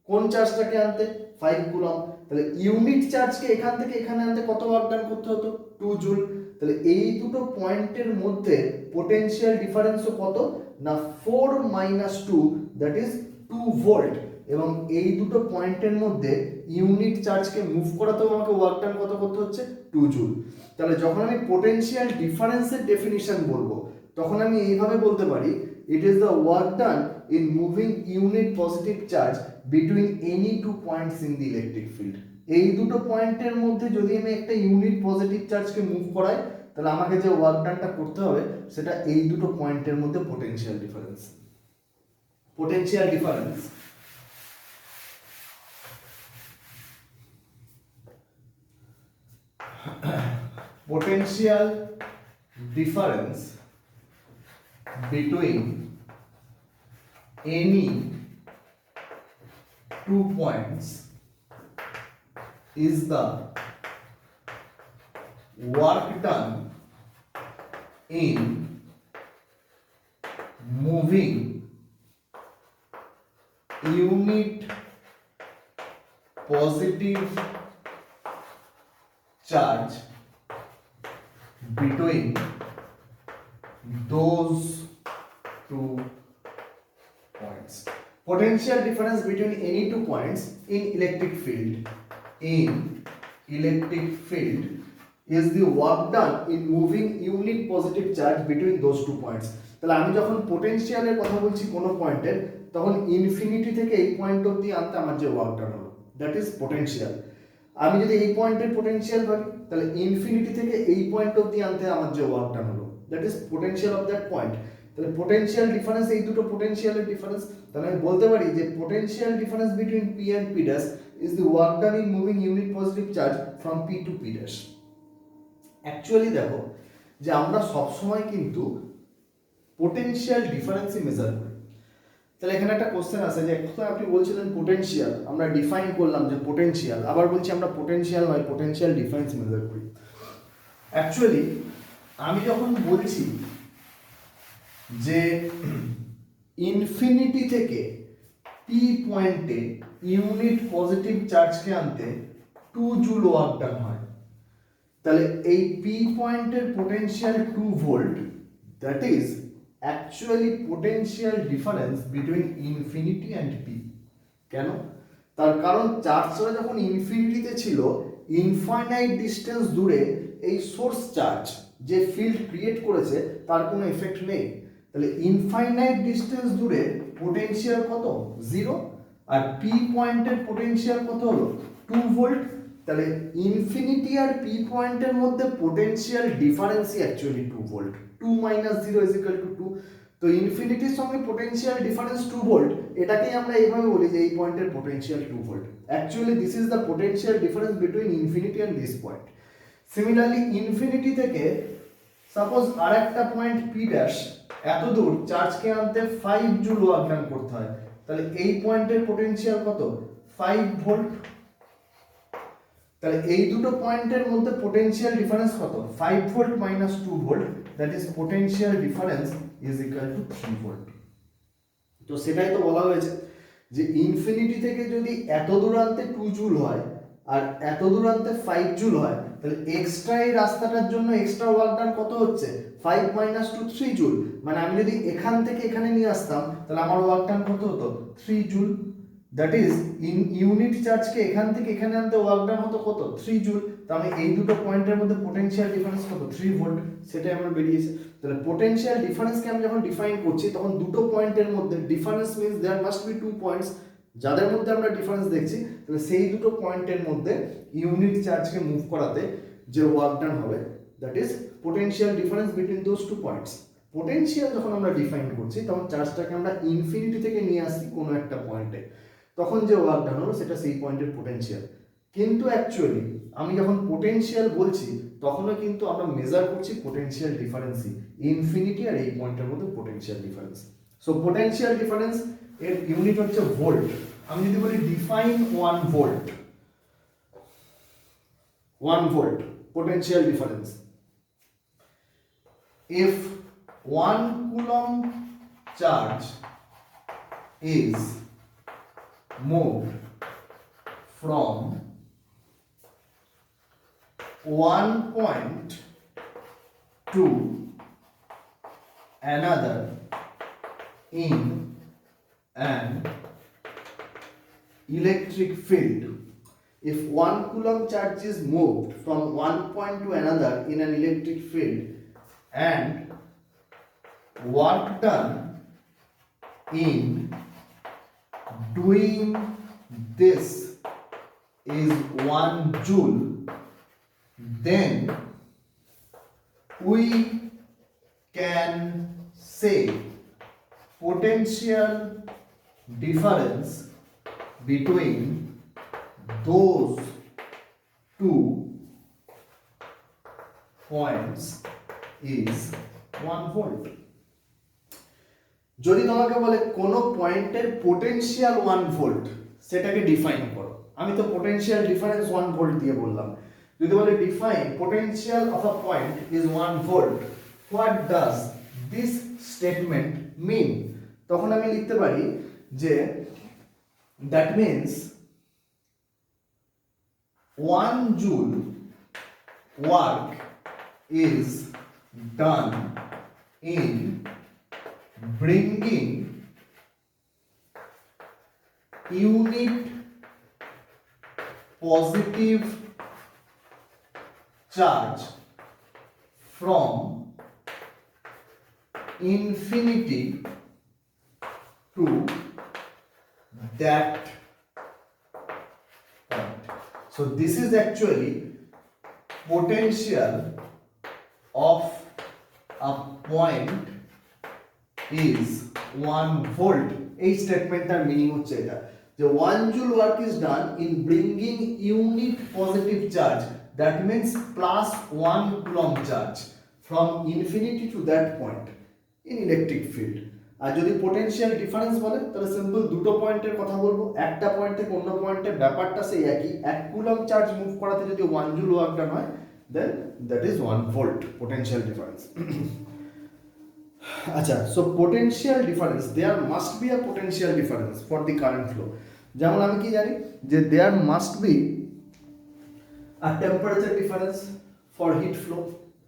কোন চার্জটাকে আনতে? 5 কুলম। তাহলে ইউনিট চার্জকে এখান থেকে এখানে আনতে কত ওয়ার্ক ডান করতে হতো? 2 জুল। তাহলে এই দুটো পয়েন্টের মধ্যে পোটেনশিয়াল ডিফারেন্সও কত না 4 মাইনাস 2, দ্যাট ইজ 2 ভোল্ট। এবং এই দুটো পয়েন্টের মধ্যে ইউনিট চার্জকে মুভ করাতেও আমাকে ওয়ার্ক ডান কত করতে হচ্ছে? 2 জুল। তাহলে যখন আমি পোটেনশিয়াল ডিফারেন্সের ডেফিনিশন বলবো তখন আমি এইভাবে বলতে পারি, it is the work done in moving unit positive charge between any two points in the electric field. এই দুটো পয়েন্টের মধ্যে যদি আমি একটা ইউনিট পজিটিভ চার্জকে মুভ করাই তাহলে আমাকে যে ওয়ার্ক ডানটা করতে হবে সেটা এই দুটো পয়েন্টের মধ্যে potential difference. Potential difference potential difference between any two points is the work done in moving unit positive charge between those two points. Potential difference between any two points in electric field is the work done in moving unit positive charge between those two points. তাহলে আমি যখন পোটেনশিয়ালের কথা বলছি কোনো পয়েন্টের তখন ইনফিনিটি থেকে এই পয়েন্ট অবধি আনতে আমার যে ওয়ার্ক ডান হলো দ্যাট ইজ পোটেনশিয়াল। আমি যদি এই পয়েন্টের পোটেনশিয়াল ভাবি তাহলে ইনফিনিটি থেকে এই পয়েন্ট অবধি আনতে আমার যে ওয়ার্ক ডান হলো that is potential of that point. তাহলে পোটেনশিয়াল ডিফারেন্স, এই দুটো পোটেনশিয়ালের ডিফারেন্স। তাহলে আমি বলতে পারি যে potential difference between P and P dash is the work done in moving unit positive charge from P to P dash. Actually দেখো যে আমরা সবসময় কিন্তু পোটেনশিয়াল ডিফারেন্সই মেজার করি। তাহলে এখানে একটা কোশ্চেন আছে যে এখন আপনি বলছিলেন পোটেনশিয়াল, আমরা ডিফাইন করলাম যে পোটেনশিয়াল, আবার বলছি আমরা পোটেনশিয়াল নয় পোটেনশিয়াল ডিফারেন্স মেজার করি। অ্যাকচুয়ালি আমি যখন বলছি যে ইনফিনিটি থেকে পি পয়েন্টে ইউনিট পজিটিভ চার্জকে আনতে 2 জুল ওয়ার্ক ডান হয়, তাহলে এই পি পয়েন্টের potential 2 volt, that is actually potential difference between infinity and P. কেন? তার কারণ চার্জটা যখন ইনফিনিটিতে ছিল ইনফাইনাইট ডিস্টেন্স দূরে এই সোর্স চার্জ যে ফিল্ড ক্রিয়েট করেছে তার কোনো এফেক্ট নেই। তাহলে ইনফাইনাইট ডিস্টেন্স দূরে পোটেনশিয়াল কত? 0। আর পি পয়েন্টের পোটেনশিয়াল কত হলো? 2 ভোল্ট। তাহলে ইনফিনিটি আর পি পয়েন্টের মধ্যে পোটেনশিয়াল ডিফারেন্সই actually 2 volt. 2 minus 0 is equal to 2। তো ইনফিনিটির সঙ্গে পোটেনশিয়াল ডিফারেন্স 2 ভোল্ট, এটাকেই আমরা এইভাবে বলি যে এই পয়েন্টের potential 2 volt. Actually this is the potential difference between infinity and this point. Similarly infinity থেকে সাপোজ আর একটা পয়েন্ট পি ড্যাশ এত দূর চার্জকে আনতে 5 জুল ওয়ার্ক ডান করতে হয়, তাহলে এই পয়েন্টের পোটেনশিয়াল কত? 5 ভোল্ট। তাহলে এই দুটো পয়েন্টের মধ্যে পোটেনশিয়াল ডিফারেন্স কত? 5 volt minus 2 volt, that is potential difference is equal two 3 volt. তো সেটাই তো বলা হয়েছে যে ইনফিনিটি থেকে যদি এত দূরান্তে 2 জুল হয় আর এত দূরান্তে 5 জুল হয় তাহলে এক্সট্রা এই রাস্তাটার জন্য এক্সট্রা ওয়ার্ক ডান কত হচ্ছে? 5 মাইনাস 2 3 জুল। মানে আমি যদি এখান থেকে এখানে নিয়ে আসতাম তাহলে আমার ওয়ার্ক ডান কত হতো? 3 joule. That is in unit চার্জকে এখান থেকে এখানে আনতে ওয়ার্ক ডান হতো কত 3 জুল। তাহলে এই দুটো পয়েন্টের মধ্যে পোটেনশিয়াল ডিফারেন্স কত 3 ভোল্ট, সেটাই আমার বেরিয়েছে। তাহলে পোটেনশিয়াল ডিফারেন্সকে আমি যখন ডিফাইন করছি তখন দুটো পয়েন্টের মধ্যে difference means there must be 2 points, যাদের মধ্যে আমরা ডিফারেন্স দেখছি তাহলে সেই দুটো পয়েন্টের মধ্যে ইউনিট চার্জকে মুভ করাতে যে ওয়ার্ক ডান হবে that is potential difference between those 2 points. Potential যখন আমরা ডিফাইন করছি তখন চার্জটাকে আমরা ইনফিনিটি থেকে নিয়ে আসছি কোনো একটা পয়েন্টে, তখন যে ওয়ার্ক ডান হলো সেটা সেই পয়েন্টের পোটেনশিয়াল। কিন্তু অ্যাকচুয়ালি আমি যখন পোটেনশিয়াল বলছি তখনও কিন্তু আমরা মেজার করছি পোটেনশিয়াল ডিফারেন্সই, ইনফিনিটি আর এই পয়েন্টের মধ্যে potential difference. So potential difference এর ইউনিট হচ্ছে ভোল্ট। আমি যদি বলি define 1 volt, 1 volt potential difference. If 1 coulomb charge is moved from one point to another in an electric field, if 1 coulomb charge is moved from one point to another in an electric field and work done in doing this is 1 joule, then we can say potential difference between those 2 points is 1 volt. যদি তোমাকে বলে কোন পয়েন্টের পোটেনশিয়াল 1 ভোল্ট সেটাকে ডিফাইন করো, আমি তো পোটেনশিয়াল ডিফারেন্স 1 ভোল্ট দিয়ে বললাম। যদি বলে define potential of a point is 1 volt, what does this statement mean? তখন আমি লিখতে পারি যে that means 1 joule work is done in bringing unit positive charge from infinity to that point. So this is actually potential of a point is 1 volt. এই স্টেটমেন্টটার মিনিং হচ্ছে এটা যে 1 joule work is done in bringing unit positive charge, that means plus 1 coulomb charge from infinity to that point in electric field. আর যদি পোটেনশিয়াল ডিফারেন্স বলে তাহলে সিম্পল দুটো পয়েন্টের কথা বলবো, একটা পয়েন্ট থেকে অন্য পয়েন্টের ব্যাপারটা সেই একই। 1 কুলম্ব চার্জ মুভ করাতে যদি 1 জুল ওয়ার্ক ডান হয় then that is 1 volt potential difference. আচ্ছা, so potential difference, there must be a potential difference for the current flow. যেমন আমি কি জানি যে there must be a temperature difference for heat flow,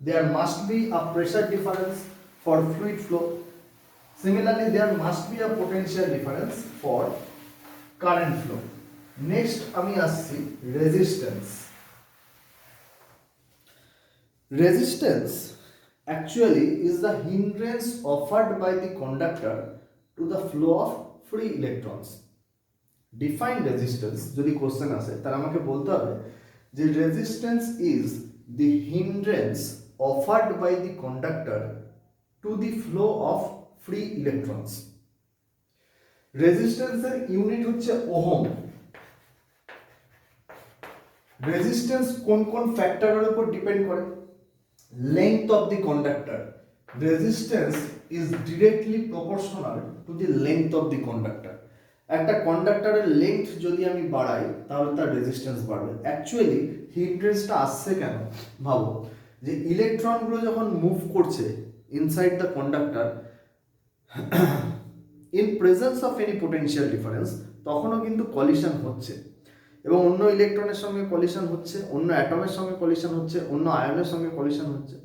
there must be a pressure difference for fluid flow. Similarly, there must be a potential difference for current flow. Next, আমি আসছি resistance. Resistance actually is the hindrance offered by the conductor to the flow of free electrons. Define resistance যদি কোশ্চেন আসে তাহলে আমাকে বলতে হবে যে resistance is the hindrance offered by the conductor to the flow of free electrons. রেজিস্ট্যান্সের ইউনিট হচ্ছে ওহম। রেজিস্ট্যান্স কোন কোন ফ্যাক্টরের উপর ডিপেন্ড করে? Length of the conductor. Resistance is directly proportional to the length of the conductor. একটা কন্ডাক্টরের লেংথ যদি আমি বাড়াই তাহলে তার রেজিস্ট্যান্স বাড়বে। অ্যাকচুয়ালি হিন্ড্রেন্সটা আসছে কেন ভাবো, যে ইলেকট্রনগুলো যখন মুভ করছে inside the conductor in presence of any potential difference তখনও কিন্তু কলিশন হচ্ছে এবং অন্য ইলেকট্রনের সঙ্গে কলিশন হচ্ছে, অন্য অ্যাটমের সঙ্গে কলিশন হচ্ছে, অন্য আয়নের সঙ্গে কলিশন হচ্ছে,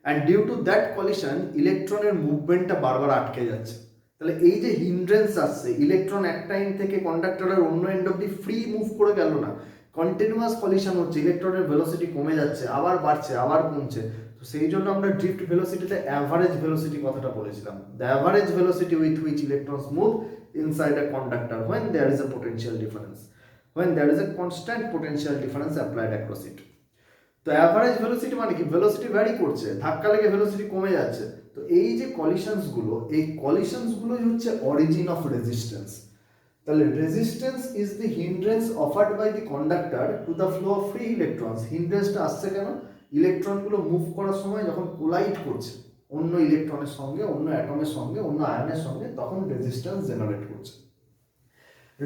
and due to that collision ইলেকট্রনের মুভমেন্টটা বারবার আটকে যাচ্ছে। তাহলে এই যে হিন্ড্রেন্স আসছে, ইলেকট্রন একটা এন্ড থেকে কন্ডাক্টরের অন্য এন্ড অব্দি ফ্রি মুভ করে গেল না, কন্টিনিউয়াস কলিশন হচ্ছে, ইলেকট্রনের ভেলোসিটি কমে যাচ্ছে, আবার বাড়ছে, আবার কমছে। তো সেই জন্য আমরা ড্রিফট ভেলোসিটিতে অ্যাভারেজ ভেলোসিটি কথাটা বলেছিলাম, the average velocity with which electrons move inside a conductor when there is a potential difference, when there is a constant potential difference applied across it. তো অ্যাভারেজ ভেলোসিটি মানে কি, ভেলোসিটি ভ্যারি করছে, ধাক্কা লেগে ভেলোসিটি কমে যাচ্ছে। তো এই যে কলিশনস গুলো, এই কলিশনস গুলোই হচ্ছে অরিজিন অফ রেজিস্ট্যান্স। তাহলে resistance is the hindrance offered by the conductor to the flow of free electrons. হিন্ড্রেন্সটা আসছে কেন, ইলেকট্রনগুলো মুভ করার সময় যখন কোলাইড করছে অন্য ইলেকট্রনের সঙ্গে, অন্য অ্যাটমের সঙ্গে, অন্য আয়নের সঙ্গে, তখন রেজিস্ট্যান্স জেনারেট করছে।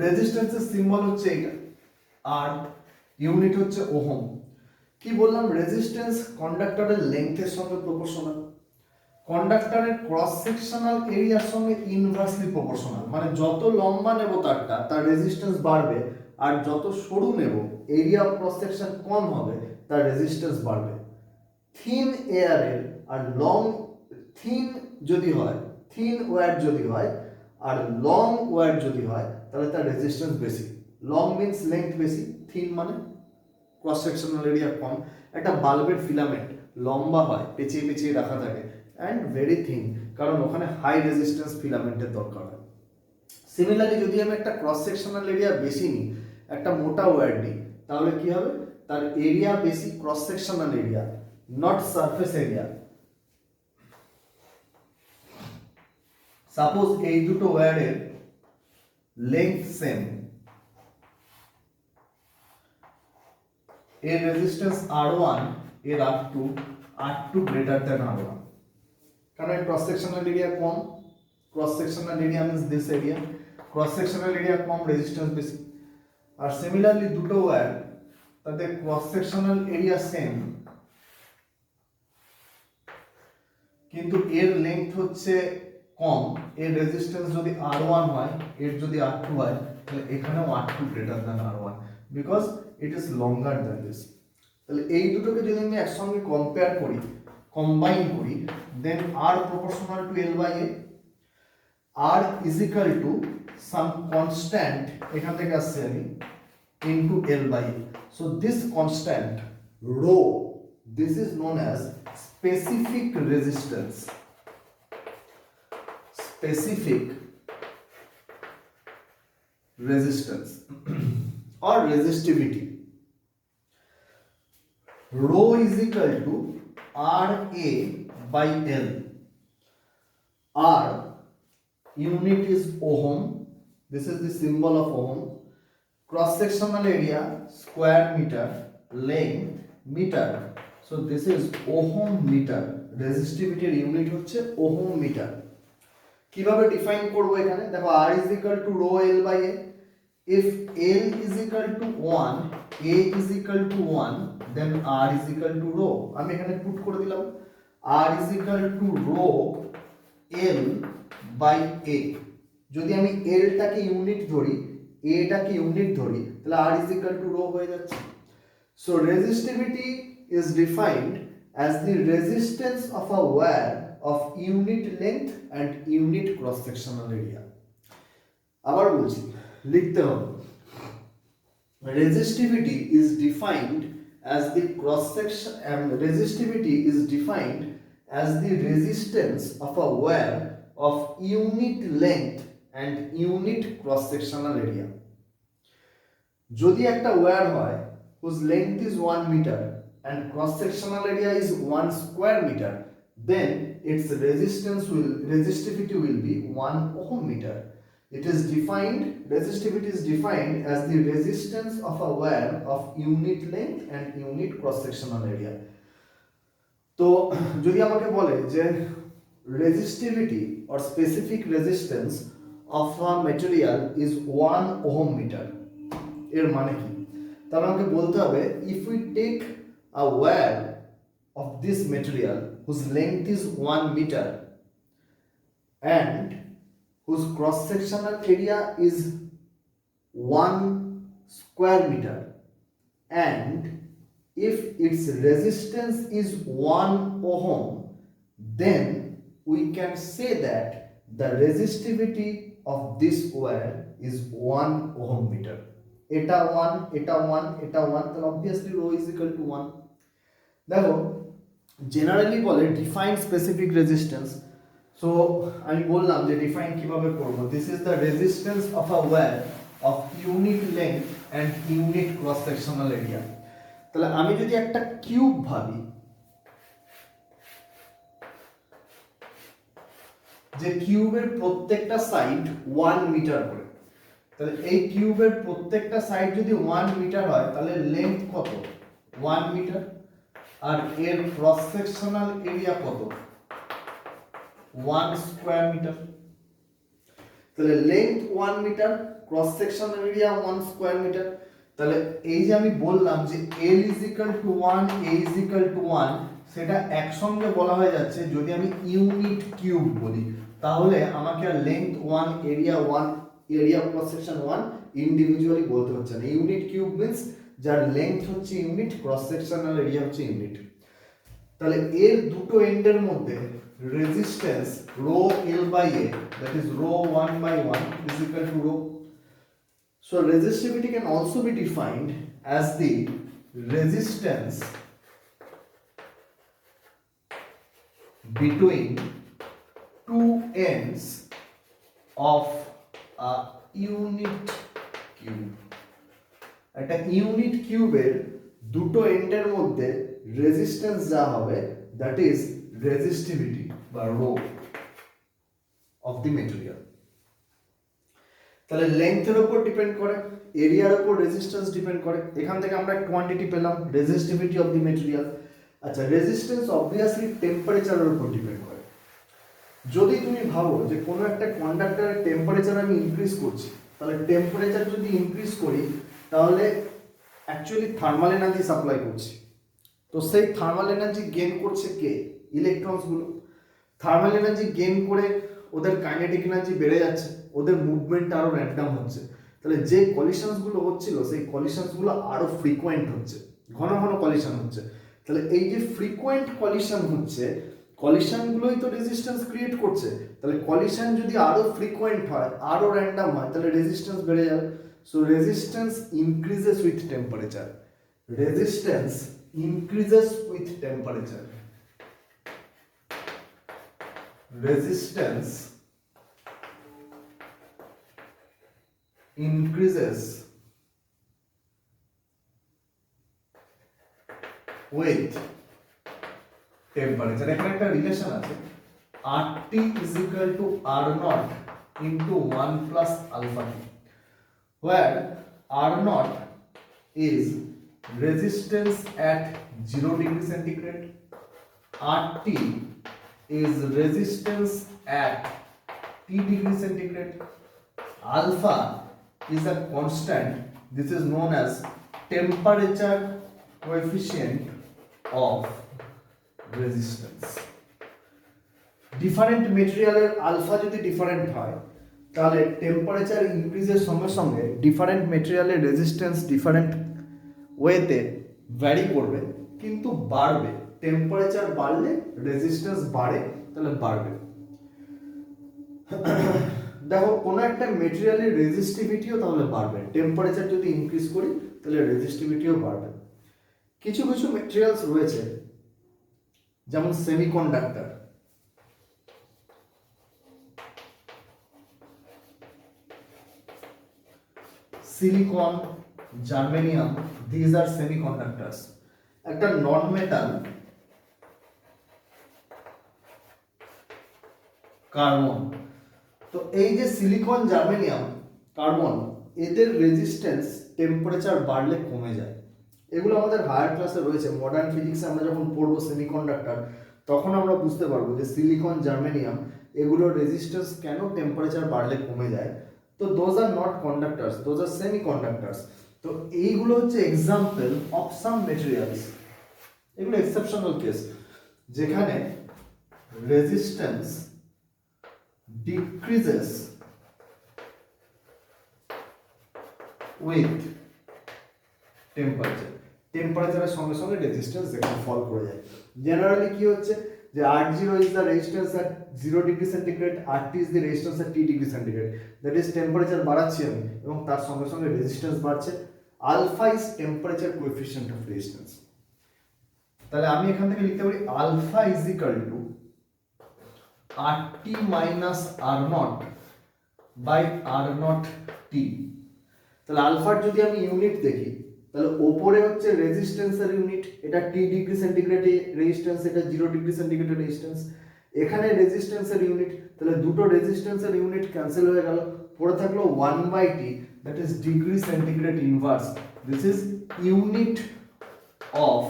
রেজিস্ট্যান্সের সিম্বল হচ্ছে এটা, আর ইউনিট হচ্ছে ওহম। কি বললাম, রেজিস্ট্যান্স কন্ডাক্টরের লেন্থের সঙ্গে প্রপোর্শনাল, কন্ডাক্টরের ক্রস সেকশনাল এরিয়ার সঙ্গে ইনভার্সলি প্রপোর্শনাল। মানে যত লম্বা নেব তারটা, তার রেজিস্ট্যান্স বাড়বে, আর যত সরু নেব, এরিয়া অফ ক্রস সেকশন কম হবে, তার রেজিস্ট্যান্স বাড়বে। থিন এয়ারের আর লং, থিন যদি হয়, থিন ওয়্যার যদি হয় আর লং ওয়্যার যদি হয়, তাহলে তার রেজিস্ট্যান্স বেশি। লং মিন্স লেন্থ বেশি, থিন মানে ক্রস সেকশনাল এরিয়া কম। একটা বাল্বের ফিলামেন্ট লম্বা হয়, পেঁচিয়ে পেঁচিয়ে রাখা থাকে, অ্যান্ড ভেরি থিন, কারণ ওখানে হাই রেজিস্ট্যান্স ফিলামেন্টের দরকার হয়। সিমিলারলি যদি আমি একটা ক্রস সেকশনাল এরিয়া বেশি নিই, একটা মোটা ওয়্যার নিই, তাহলে কি হবে, তার এরিয়া বেশি, cross sectional area, not surface area. Suppose এই দুটো ওয়্যারের লেন্থ সেম, এর রেজিস্ট্যান্স R1, এর R2 গ্রেটার দ্যান R1, কারণ এর cross sectional area com, cross sectional area means this area, cross sectional area com, resistance বেশি। আর সিমিলারলি দুটো ওয়্যার, তাদের ক্রস সেকশনাল এরিয়া সেম, কিন্তু এর লেন্থ হচ্ছে কম, এর রেজিস্ট্যান্স যদি R1 হয়, এর যদি R2 হয়, তাহলে এখানেও R2 greater than R1, because it is longer than this. তাহলে এই দুটোকে যদি আমি একসঙ্গে কম্পেয়ার করি, কম্বাইন করি, then R proportional to L by A, R is equal to some constant, এখান থেকে আসছে আমি, into L by A. So this constant rho, this is known as specific resistance, specific resistance or resistivity. Rho is equal to RA by L. R unit is ohm, this is the symbol of ohm. Cross sectional area square meter, length meter, so this is ohm meter. রেজিস্টিভিটির ইউনিট হচ্ছে ওহম মিটার। কিভাবে ডিফাইন করব এখানে, দেখো R is equal to rho L by A. If L is equal to 1, A is equal to 1, then R is equal to rho. আমি এখানে পুট করে দিলাম R is equal to rho L by A. যদি আমি L টাকে ইউনিট ধরি, A টাকে ইউনিট ধরি, তাহলে R is equal to rho হয়ে যাচ্ছে। So resistivity is defined as the resistance of a wire of unit length and unit cross sectional area. আবার বলছি, লিখতে হবে, resistivity is defined as the cross section, and resistivity is defined as the resistance of a wire of unit length and unit cross sectional area. যদি একটা ওয়্যার হয় whose length is 1 meter and cross sectional area is 1 square meter, then its resistivity will be 1 ohm meter. It is defined, resistivity is defined as the resistance of a wire of unit length and unit cross sectional area. তো যদি আমাকে বলে যে resistivity or specific resistance of a material is 1 ohm meter, এর মানে কি, তাহলে আমাকে বলতে হবে if we take a wire of this material whose length is 1 meter and whose cross sectional area is 1 square meter, and if its resistance is 1 ohm, then we can say that the resistivity of this wire is 1 ohm meter. এটা 1, এটা 1, এটা 1, তাহলে obviously rho is equal to 1. দেখো জেনারেলি বলে ডিফাইন স্পেসিফিক রেজিস্ট্যান্স। সো আমি বললাম যে ডিফাইন কিভাবে করব। This is the resistance of a wire of unit length and unit cross sectional area. তাহলে আমি যদি একটা কিউব ভাবি, যে কিউবের প্রত্যেকটা সাইড 1 মিটার করে, তাহলে এই কিউবের প্রত্যেকটা সাইড যদি 1 মিটার হয় তাহলে লেন্থ কত? 1 মিটার। আর এর ক্রস সেকশনাল এরিয়া কত? 1 স্কয়ার মিটার। তাহলে length 1 metre, cross sectional area 1 square metre. তাহলে এই যে আমি বললাম যে L is equal to 1, A is equal to 1, সেটা একসঙ্গে বলা হয়ে যাচ্ছে। যদি আমি ইউনিট কিউব বলি তাহলে আমাকে আর length 1, area 1, area cross section 1 individually বলতে হচ্ছে না। ইউনিট কিউব মিন্স যার লেন্থ হচ্ছে ইউনিট, ক্রস সেকশনাল এরিয়া হচ্ছে ইউনিট। তাহলে এর দুটো এন্ডের মধ্যে resistance rho L by A, that is rho 1 by 1 is equal to rho. So resistivity can also be defined as the resistance between two ends of a unit cube. একটা ইউনিট কিউবের দুটো এন্ডের মধ্যে রেজিস্ট্যান্স যা হবে দ্যাট ইজ রেজিস্টিভিটি বা রো অফ দি মেটেরিয়াল। তাহলে লেন্থের উপর ডিপেন্ড করে, এরিয়ার উপর রেজিস্ট্যান্স ডিপেন্ড করে। এখান থেকে আমরা কোয়ান্টিটি পেলাম রেজিস্টিভিটি অফ দি মেটেরিয়াল। আচ্ছা, রেজিস্ট্যান্স অবভিয়াসলি টেম্পারেচারের উপর ডিপেন্ড করে। যদি তুমি ভাবো যে কোনো একটা কন্ডাক্টরের টেম্পারেচার আমি ইনক্রিজ করছি, তাহলে টেম্পারেচার যদি ইনক্রিজ করি তাহলে অ্যাকচুয়ালি থার্মাল এনার্জি সাপ্লাই করছি। তো সেই থার্মাল এনার্জি গেইন করছে কে? ইলেকট্রনসগুলো। থার্মাল এনার্জি গেইন করে ওদের কাইনেটিক এনার্জি বেড়ে যাচ্ছে, ওদের মুভমেন্ট আরো র্যান্ডম হচ্ছে। তাহলে যে কলিশনসগুলো হচ্ছিল সেই কলিশনসগুলো আরো ফ্রিকোয়েন্ট হচ্ছে, ঘন ঘন কলিশন হচ্ছে। তাহলে এই যে ফ্রিকোয়েন্ট কলিশন হচ্ছে, কলিশনগুলোই তো রেজিস্ট্যান্স ক্রিয়েট করছে। তাহলে কলিশন যদি আরো ফ্রিকোয়েন্ট হয়, আরো র্যান্ডম হয়, তাহলে রেজিস্ট্যান্স বেড়ে যাবে। So resistance increases with temperature. Resistance increases with temperature. Resistance increases with temperature. এখানে একটা রিলেশন আছে, RT is equal to R naught into 1 plus alpha T, where R naught is resistance at 0 degree centigrade, RT is resistance at T degree centigrade, alpha is a constant, this is known as temperature coefficient of resistance. Different মেটেরিয়ালের আলফা যদি ডিফারেন্ট হয় তাহলে টেম্পারেচার ইনক্রিজের সঙ্গে সঙ্গে ডিফারেন্ট মেটেরিয়ালের রেজিস্ট্যান্স ডিফারেন্ট ওয়েতে ভ্যারি করবে, কিন্তু বাড়বে। টেম্পারেচার বাড়লে রেজিস্ট্যান্স বাড়ে, তাহলে বাড়বে। দেখো কোনো একটা মেটেরিয়ালের রেজিস্টিভিটিও তাহলে বাড়বে। টেম্পারেচার যদি ইনক্রিজ করি তাহলে রেজিস্টিভিটিও বাড়বে। কিছু কিছু মেটেরিয়ালস রয়েছে যেমন semiconductor, silicon, germanium, these are semiconductors. একটা নন মেটাল কার্বন। তো এই যে সিলিকন, জার্মেনিয়াম, কার্বন, এদের রেজিস্ট্যান্স টেম্পারেচার বাড়লে কমে যায়। এগুলো আমাদের হায়ার ক্লাসে রয়েছে। মডার্ন ফিজিক্সে আমরা যখন পড়বো সেমিকন্ডাক্টর, তখন আমরা বুঝতে পারবো যে সিলিকন, জার্মেনিয়াম এগুলোর রেজিস্ট্যান্স কেন টেম্পারেচার বাড়লে কমে যায়। তো those are not কন্ডাক্টরস, those are semiconductors. তো এইগুলো হচ্ছে এক্সাম্পল অফ সাম মেটেরিয়ালস। এগুলো এক্সেপশনাল কেস যেখানে রেজিস্ট্যান্স decreases with temperature. টেম্পারেচারের সঙ্গে সঙ্গে রেজিস্ট্যান্স যেখানে ফল করে যায়। জেনারেলি কি হচ্ছে, যে R0 is the resistance at 0 degree centigrade, RT is the resistance at T degree centigrade, that is temperature বাড়াচ্ছি আমি এবং তার সঙ্গে সঙ্গে রেজিস্ট্যান্স বাড়ছে। Alpha is temperature coefficient of resistance. তাহলে আমি এখান থেকে লিখতে পারি alpha is equal to RT minus R0 by R0 T। তাহলে আলফার যদি আমি ইউনিট দেখি তাহলে ওপরে হচ্ছে রেজিস্ট্যান্সের ইউনিট, এটা টি ডিগ্রি সেন্টিগ্রেডে রেজিস্ট্যান্স, এটা 0 ডিগ্রি সেন্টিগ্রেডে রেজিস্ট্যান্স, এখানে রেজিস্ট্যান্সের ইউনিট, তাহলে দুটো রেজিস্ট্যান্সের ইউনিট ক্যান্সেল হয়ে গেল, পড়ে থাকলো 1/t, that is degree centigrade inverse. This is unit of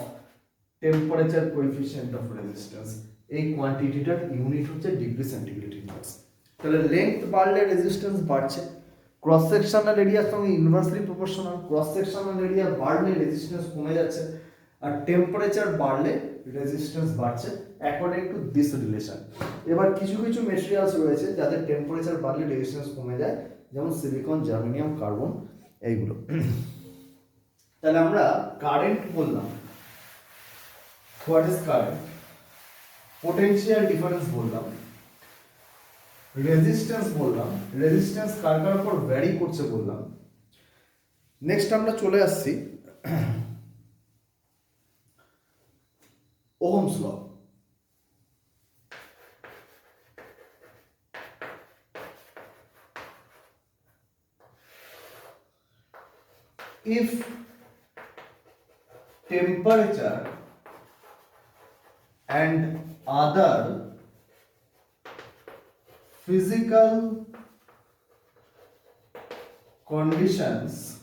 temperature coefficient of resistance. এই কোয়ান্টিটিটার ইউনিট হচ্ছে ডিগ্রি সেন্টিগ্রেড ইনভার্স। তাহলে লেন্থ বাড়লে রেজিস্ট্যান্স বাড়ছে, ক্রস সেকশনাল এরিয়ার সঙ্গে inversely proportional, cross sectional area বাড়লে রেজিস্ট্যান্স কমে যাচ্ছে, আর টেম্পারেচার বাড়লে রেজিস্ট্যান্স বাড়ছে অ্যাকর্ডিং টু দিস রিলেশন। এবার কিছু কিছু মেটেরিয়ালস রয়েছে যাদের টেম্পারেচার বাড়লে রেজিস্ট্যান্স কমে যায়, যেমন সিলিকন, জার্মেনিয়াম, কার্বন, এইগুলো। তাহলে আমরা কারেন্ট বললাম, what is current, potential difference বললাম, রেজিস্ট্যান্স বললাম, রেজিস্ট্যান্স কার কার উপর ভ্যারি করছে বললাম। নেক্সট আমরা চলে আসছি Ohm's law. if temperature and other physical conditions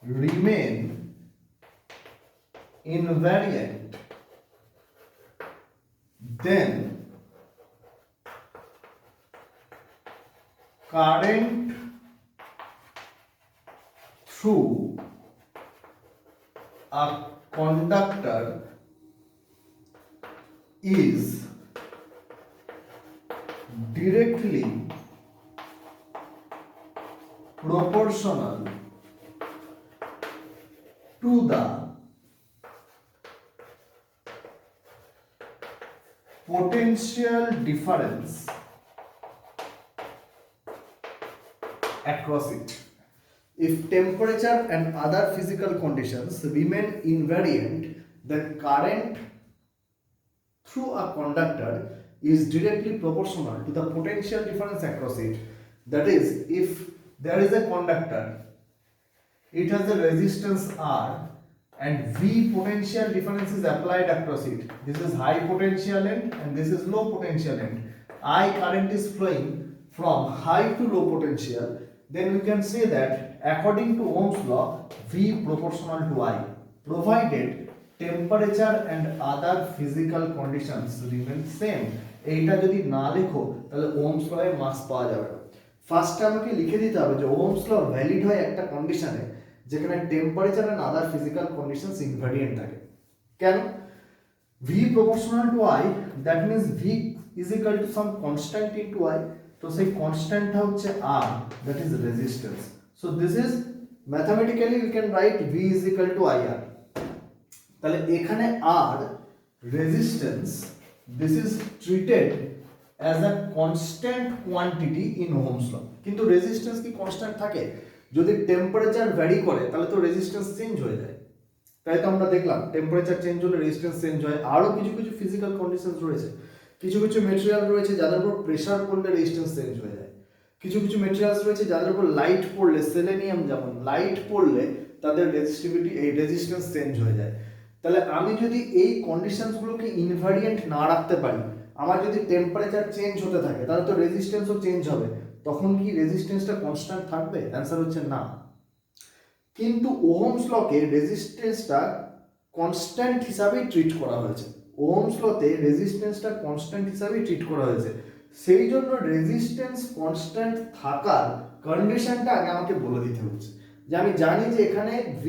remain invariant, then current through a conductor is directly proportional to the potential difference across it. If temperature and other physical conditions remain invariant, then current through a conductor is directly proportional to the potential difference across it. That is, if there is a conductor, it has a resistance R and V potential difference is applied across it. This is high potential end and this is low potential end. I current is flowing from high to low potential. Then we can say that according to Ohm's law, V proportional to I, provided temperature and other physical conditions remain same. এইটা যদি না লেখো তাহলে ওহমস ল এর মার্কস পাওয়া যাবে না। ফার্স্টে আমাকে লিখে দিতে হবে যে ওহমস ল ভ্যালিড হয় একটা কন্ডিশনে যেখানে temperature and other physical conditions invariant থাকে। কেন? V proportional to I, that means V is equal to some constant into I, তো সেই কনস্ট্যান্টটা হচ্ছে R, that is resistance. So this is mathematically we can write V is equal to IR. তাহলে এখানে R resistance, this is treated as a constant quantity in Ohm's law. কিন্তু রেজিস্ট্যান্স কি কনস্ট্যান্ট থাকে? যদি টেম্পারেচার ভ্যারি করে তাহলে তো রেজিস্ট্যান্স চেঞ্জ হয়ে যায়। তাই তো আমরা দেখলাম টেম্পারেচার চেঞ্জ হলে রেজিস্ট্যান্স চেঞ্জ হয়। আরও কিছু কিছু ফিজিক্যাল কন্ডিশনস রয়েছে, কিছু কিছু মেটেরিয়াল রয়েছে যাদের উপর প্রেসার পড়লে রেজিস্ট্যান্স চেঞ্জ হয়ে যায়, কিছু কিছু মেটেরিয়ালস রয়েছে যাদের উপর লাইট পড়লে, সেলেনিয়াম যেমন, লাইট পড়লে তাদের রেজিস্টিভিটি, এই রেজিস্ট্যান্স চেঞ্জ হয়ে যায়। তাহলে আমি যদি এই কন্ডিশনসগুলোকে ইনভ্যারিয়েন্ট না রাখতে পারি, আমার যদি টেম্পারেচার চেঞ্জ হতে থাকে তাহলে তো রেজিস্ট্যান্সও চেঞ্জ হবে, তখন কি রেজিস্ট্যান্সটা কনস্ট্যান্ট থাকবে? অ্যান্সার হচ্ছে না। কিন্তু ওহমস লকে রেজিস্ট্যান্সটা কনস্ট্যান্ট হিসাবেই ট্রিট করা হয়েছে। ওহমস লতে রেজিস্ট্যান্সটা কনস্ট্যান্ট হিসাবেই ট্রিট করা হয়েছে, সেই জন্য রেজিস্ট্যান্স কনস্ট্যান্ট থাকার কন্ডিশনটা আগে আমাকে বলে দিতে হচ্ছে। যে আমি জানি যে এখানে V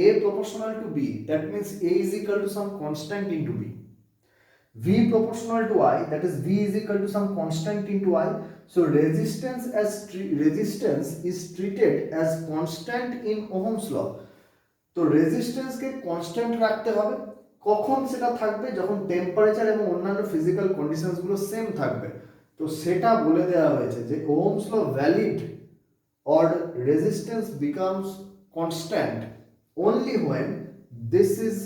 A proportional to B, that means A is equal to some constant into B. V proportional to I, that is V is equal to some constant into I. So resistance is treated as constant in Ohm's law. তো রেজিস্ট্যান্সকে কনস্ট্যান্ট রাখতে হবে, কখন সেটা থাকবে? যখন টেম্পারেচার এবং অন্যান্য ফিজিক্যাল কন্ডিশনসগুলো সেম থাকবে। তো সেটা বলে দেওয়া হয়েছে যে Ohm's law valid or resistance becomes constant only when this is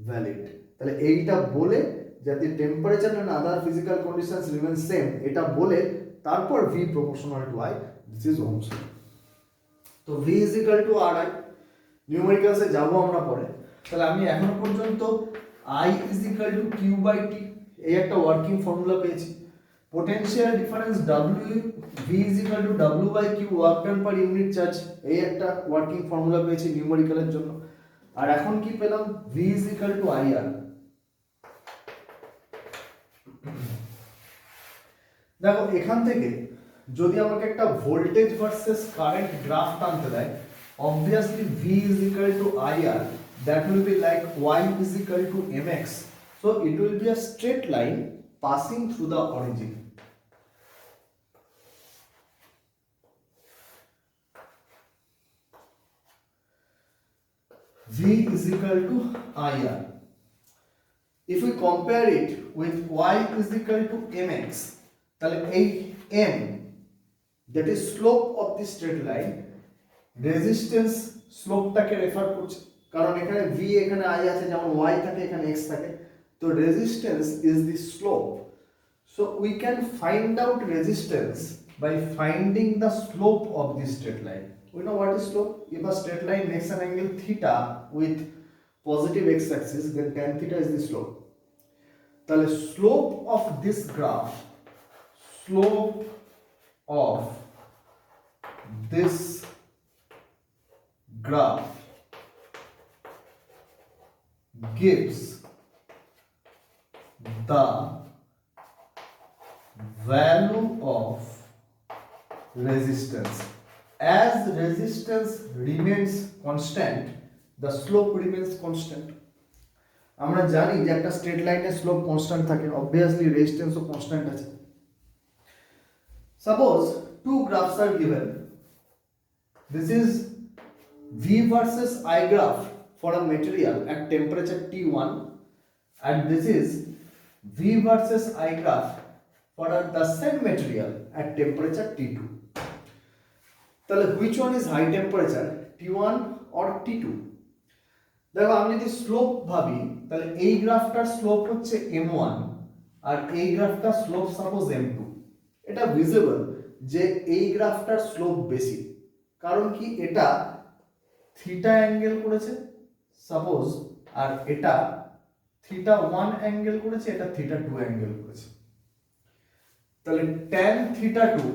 valid। তাহলে এইটা বলে যাতে temperature and other physical conditions remain same, এটা বলে তারপর V proportional to I, this is Ohm's law। তো V is equal to RI, নিউমেরিক্যালসে যাব আমরা পরে। তাহলে আমি এখনো পর্যন্ত I is equal to Q by T এই একটা ওয়ার্কিং ফর্মুলা পেয়েছি। Potential difference W V is equal to W by Q work done per unit charge এই একটা ওয়ার্কিং ফর্মুলা পেয়েছি নিউমেরিক্যালের জন্য। আর এখন কি পেলাম? V is equal to IR। দেখো এখান থেকে যদি আমাকে একটা ভোল্টেজ ভার্সেস কারেন্ট গ্রাফ টানতে দেয়, obviously V is equal to IR, that will be like Y is equal to mx, so it will be a straight line passing through the origin। V is equal to IR। If we compare it with Y is equal to mx, তাহলে এই m, that is slope of the straight line, resistance স্লোপটাকে রেফার করছে, কারণ এখানে V এখানে I আছে, যেমন Y থাকে এখানে x থাকে, তো resistance is the slope. So we can find out resistance by finding the slope of the straight line। We know what is slope? If a straight line makes an angle theta with positive x-axis, then tan theta is the slope। তাহলে slope of this graph, slope of this graph gives the value of resistance। As resistance remains constant, the slope remains constant। আমরা জানি যে একটা স্ট্রেট লাইনের স্লোপ কনস্ট্যান্ট থাকে, obviously রেজিস্ট্যান্সও কনস্ট্যান্ট আছে। Suppose two graphs are given, this is V versus I graph for a material at temperature T1 and this is V versus I graph for the same material at temperature T2। তাহলে which one is high temperature, T1 or T2? দেখো আমি যদি স্লোপ ভাবি, তাহলে এই গ্রাফটার স্লোপ হচ্ছে m1 আর এই গ্রাফটার স্লোপ সাপোজ m2। এটা ভিজিবল যে এই গ্রাফটার স্লোপ বেশি, কারণ কি এটা থিটা অ্যাঙ্গেল করেছে সাপোজ, আর এটা থিটা 1 অ্যাঙ্গেল করেছে, এটা থিটা 2 অ্যাঙ্গেল করেছে। তাহলে tan theta 2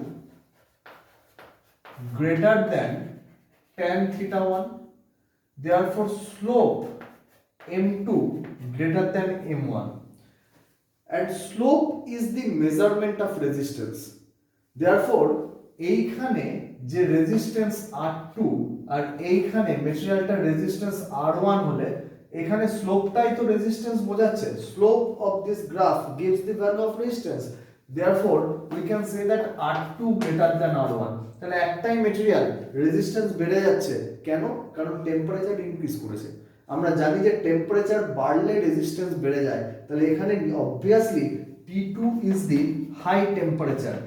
greater than tan theta 1, therefore slope m2 greater than m1, and slope is the measurement of resistance। therefore এইখানে যে রেজিস্ট্যান্স R2 আর এইখানে ম্যাটেরিয়ালটা রেজিস্ট্যান্স R1 হলে এখানে স্লোপটাই তো রেজিস্ট্যান্স বোঝাচ্ছে। Slope of this graph gives the value of resistance, therefore we can say that R2 greater than R1। তাহলে একটাই ম্যাটেরিয়াল রেজিস্ট্যান্স বেড়ে যাচ্ছে, কেন? কারণ টেম্পারেচার ইনক্রিজ করেছে। আমরা জানি যে টেম্পারেচার বাড়লে রেজিস্ট্যান্স বেড়ে যায়, তাহলে এখানে obviously T2 is the high temperature।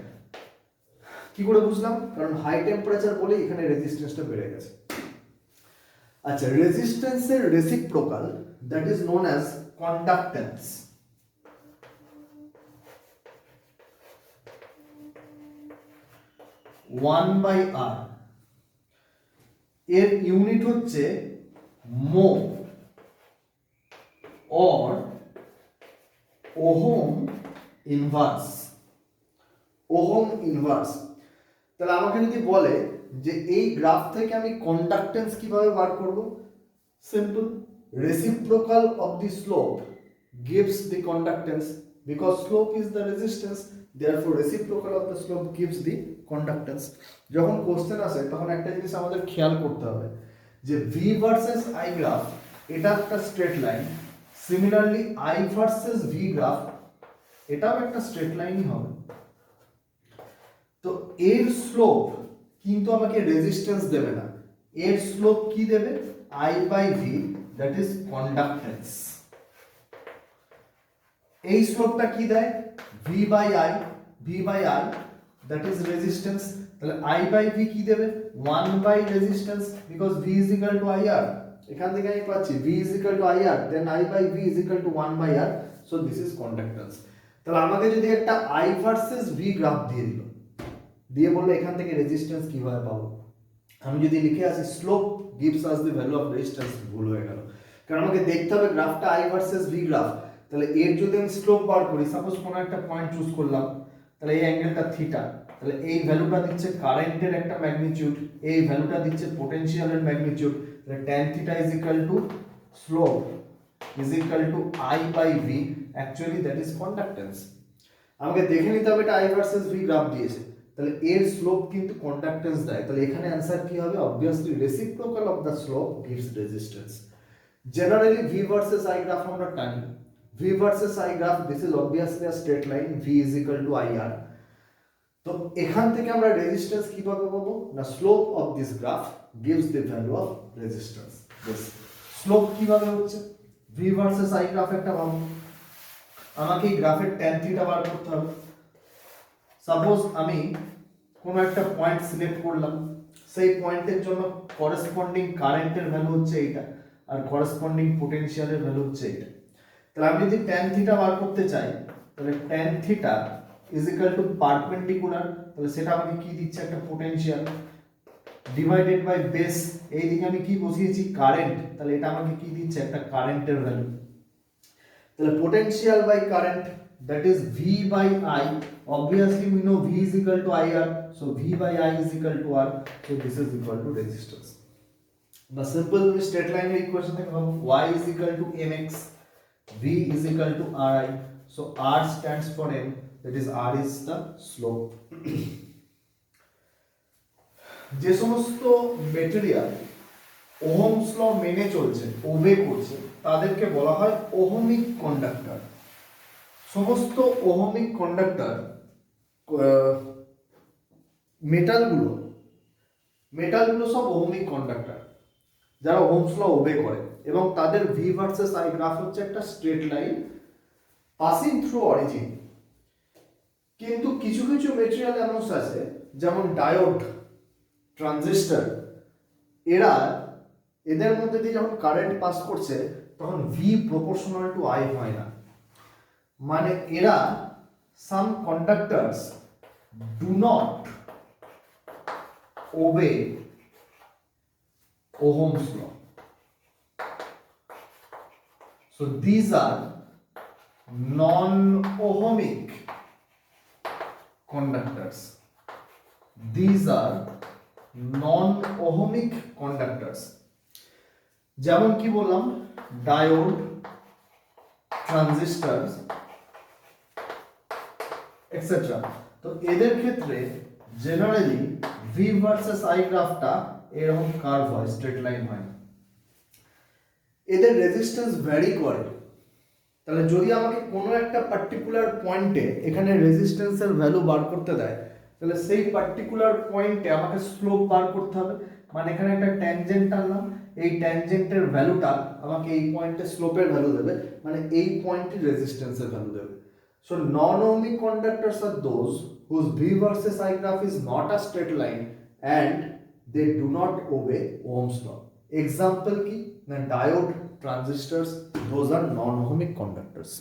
কি করে বুঝলাম? কারণ হাই টেম্পারেচার বলে এখানে রেজিস্ট্যান্সটা বেড়ে গেছে। আচ্ছা, রেজিস্ট্যান্সের reciprocal, that is known as conductance. One by R, এর ইউনিট হচ্ছে mho or ohm inverse. Ohm inverse. তাহলে আমাকে যদি বলে যে এই গ্রাফ থেকে আমি কন্ডাক্ট্যান্স কিভাবে বার করব, simple, reciprocal of the slope gives the conductance, because slope is the resistance, therefore reciprocal of the slope gives the conductance। যখন কোশ্চেন আসে তখন একটা জিনিস আমাদের খেয়াল করতে হবে যে V ভার্সেস I গ্রাফ এটা একটা straight line, similarly I versus V graph এটাও একটা স্ট্রেট লাইনই হবে। তো এর স্লোপ কিন্তু আমাকে রেজিস্ট্যান্স দেবে না, এর স্লোপ কি দেবে? I by V, that is conductance। এই স্লোপটা কি দেয় V by I, V by I that is resistance, তাহলে আই বাই ভি কি দেবে 1 by resistance, because V is equal to I R, এখান থেকে আমি পাচ্ছি V is equal to I R, then I by V is equal to 1 by R, so this is conductance. তাহলে আমাকে যদি একটা আই ভার্সেস ভি গ্রাফ দিয়ে দিল, দিয়ে বললো এখান থেকে রেজিস্ট্যান্স কিভাবে পাবো, আমি যদি লিখে আসি slope gives us the value of resistance, ভুল হয়ে গেল, কারণ আমাকে দেখতে হবে গ্রাফটা আই ভার্সেস ভি গ্রাফ। তাহলে এর যদি আমি স্লোপ বার করি, সাপোজ কোনো একটা পয়েন্ট চুজ করলাম, তাহলে এই অ্যাঙ্গেলটা থিটা, তাহলে এই ভ্যালুটা দিচ্ছে কারেন্টের একটা ম্যাগনিটিউড, এই ভ্যালুটা দিচ্ছে পোটেনশিয়ালের ম্যাগনিটিউড, তাহলে tan theta is equal to slope is equal to I by V, actually that is conductance. আমাকে দেখে নিতে হবে এটা আই ভার্সেস ভি গ্রাফ দিয়েছে, তাহলে এর স্লোপ কিন্তু কন্ডাক্ট্যান্স দেয়, তাহলে এখানে অ্যান্সার কি হবে, obviously reciprocal of the slope gives resistance. Generally V versus I graph আমরা টানি, V versus I graph this is obviously a straight line, V is equal to I R. তো এখান থেকে আমরা রেজিস্ট্যান্স কিভাবে পাবো না, slope of this graph gives the value of resistance. Slope কিভাবে হচ্ছে, ভি ভার্সেস আই গ্রাফ একটা পাবো, আমাকে এই গ্রাফের tan থিটা বার করতে হবে। সাপোজ আমি কোনো একটা পয়েন্ট সিলেক্ট করলাম, সেই পয়েন্টের জন্য করেসপন্ডিং কারেন্টের ভ্যালু হচ্ছে এইটা, আর করেসপন্ডিং পোটেনশিয়ালের ভ্যালু হচ্ছে এইটা। তাহলে আমি যদি tan থিটা বার করতে চাই, তাহলে tan theta is equal two perpendicular, তাহলে সেটা আমাকে কি দিচ্ছে, একটা পোটেনশিয়াল ডিভাইডেড বাই বেস, এইদিকে আমি কি বসিয়েছি কারেন্ট, তাহলে এটা আমাকে কি দিচ্ছে, একটা কারেন্টের ভ্যালু, তাহলে potential by current that is V by I, obviously we know V is equal to IR, so V by I is equal to R, so this is equal to resistance. The simple straight line equation থেকে পাবো Y is equal to mx, V is equal to Ri, so R stands for m, that is R is the slope. যে সমস্ত মেটেরিয়াল ওহমস ল মেনে চলছে, ওবে করছে, তাদেরকে বলা হয় ওহমিক কন্ডাক্টর। সমস্ত ওহমিক কন্ডাক্টর মেটালগুলো সব ওহমিক কন্ডাক্টর, যারা ওহমস ল ওবে করে, এবং তাদের ভি ভার্সেস আই গ্রাফ হচ্ছে একটা straight line passing through origin. কিন্তু কিছু কিছু মেটেরিয়াল এমন আছে যেমন ডায়োড, ট্রানজিস্টর, এদের মধ্যে দিয়ে যখন কারেন্ট পাস করছে তখন ভি প্রপোর্শনাল টু আই হয় না, মানে এরা some conductors do not obey Ohm's law, so these are non ohmic conductors, these are non ohmic conductors, যেমন কি বললাম ডায়োড, ট্রানজিস্টর এটসেট্রা। তো এদের ক্ষেত্রে জেনারেলি ভি ভার্সেস আই গ্রাফটা এরকম কার্ভ হয়, স্ট্রেট লাইন হয়। এদের রেজিস্ট্যান্স ভ্যারি করে, তাহলে যদি আমাকে কোনো একটা পার্টিকুলার পয়েন্টে এখানে রেজিস্ট্যান্সের ভ্যালু বার করতে দেয়, তাহলে সেই পার্টিকুলার পয়েন্টে আমাকে স্লোপ বার করতে হবে, মানে এখানে একটা ট্যানজেন্ট টানলাম, এই ট্যানজেন্টের ভ্যালুটা আমাকে এই পয়েন্টে স্লোপের ভ্যালু দেবে, মানে এই পয়েন্টে রেজিস্ট্যান্সের ভ্যালু দেবে। So non ohmic conductors are those whose V versus I graph is not a straight line and they do not obey Ohm's law. Example কি না, diode, transistors, those are non-ohmic conductors.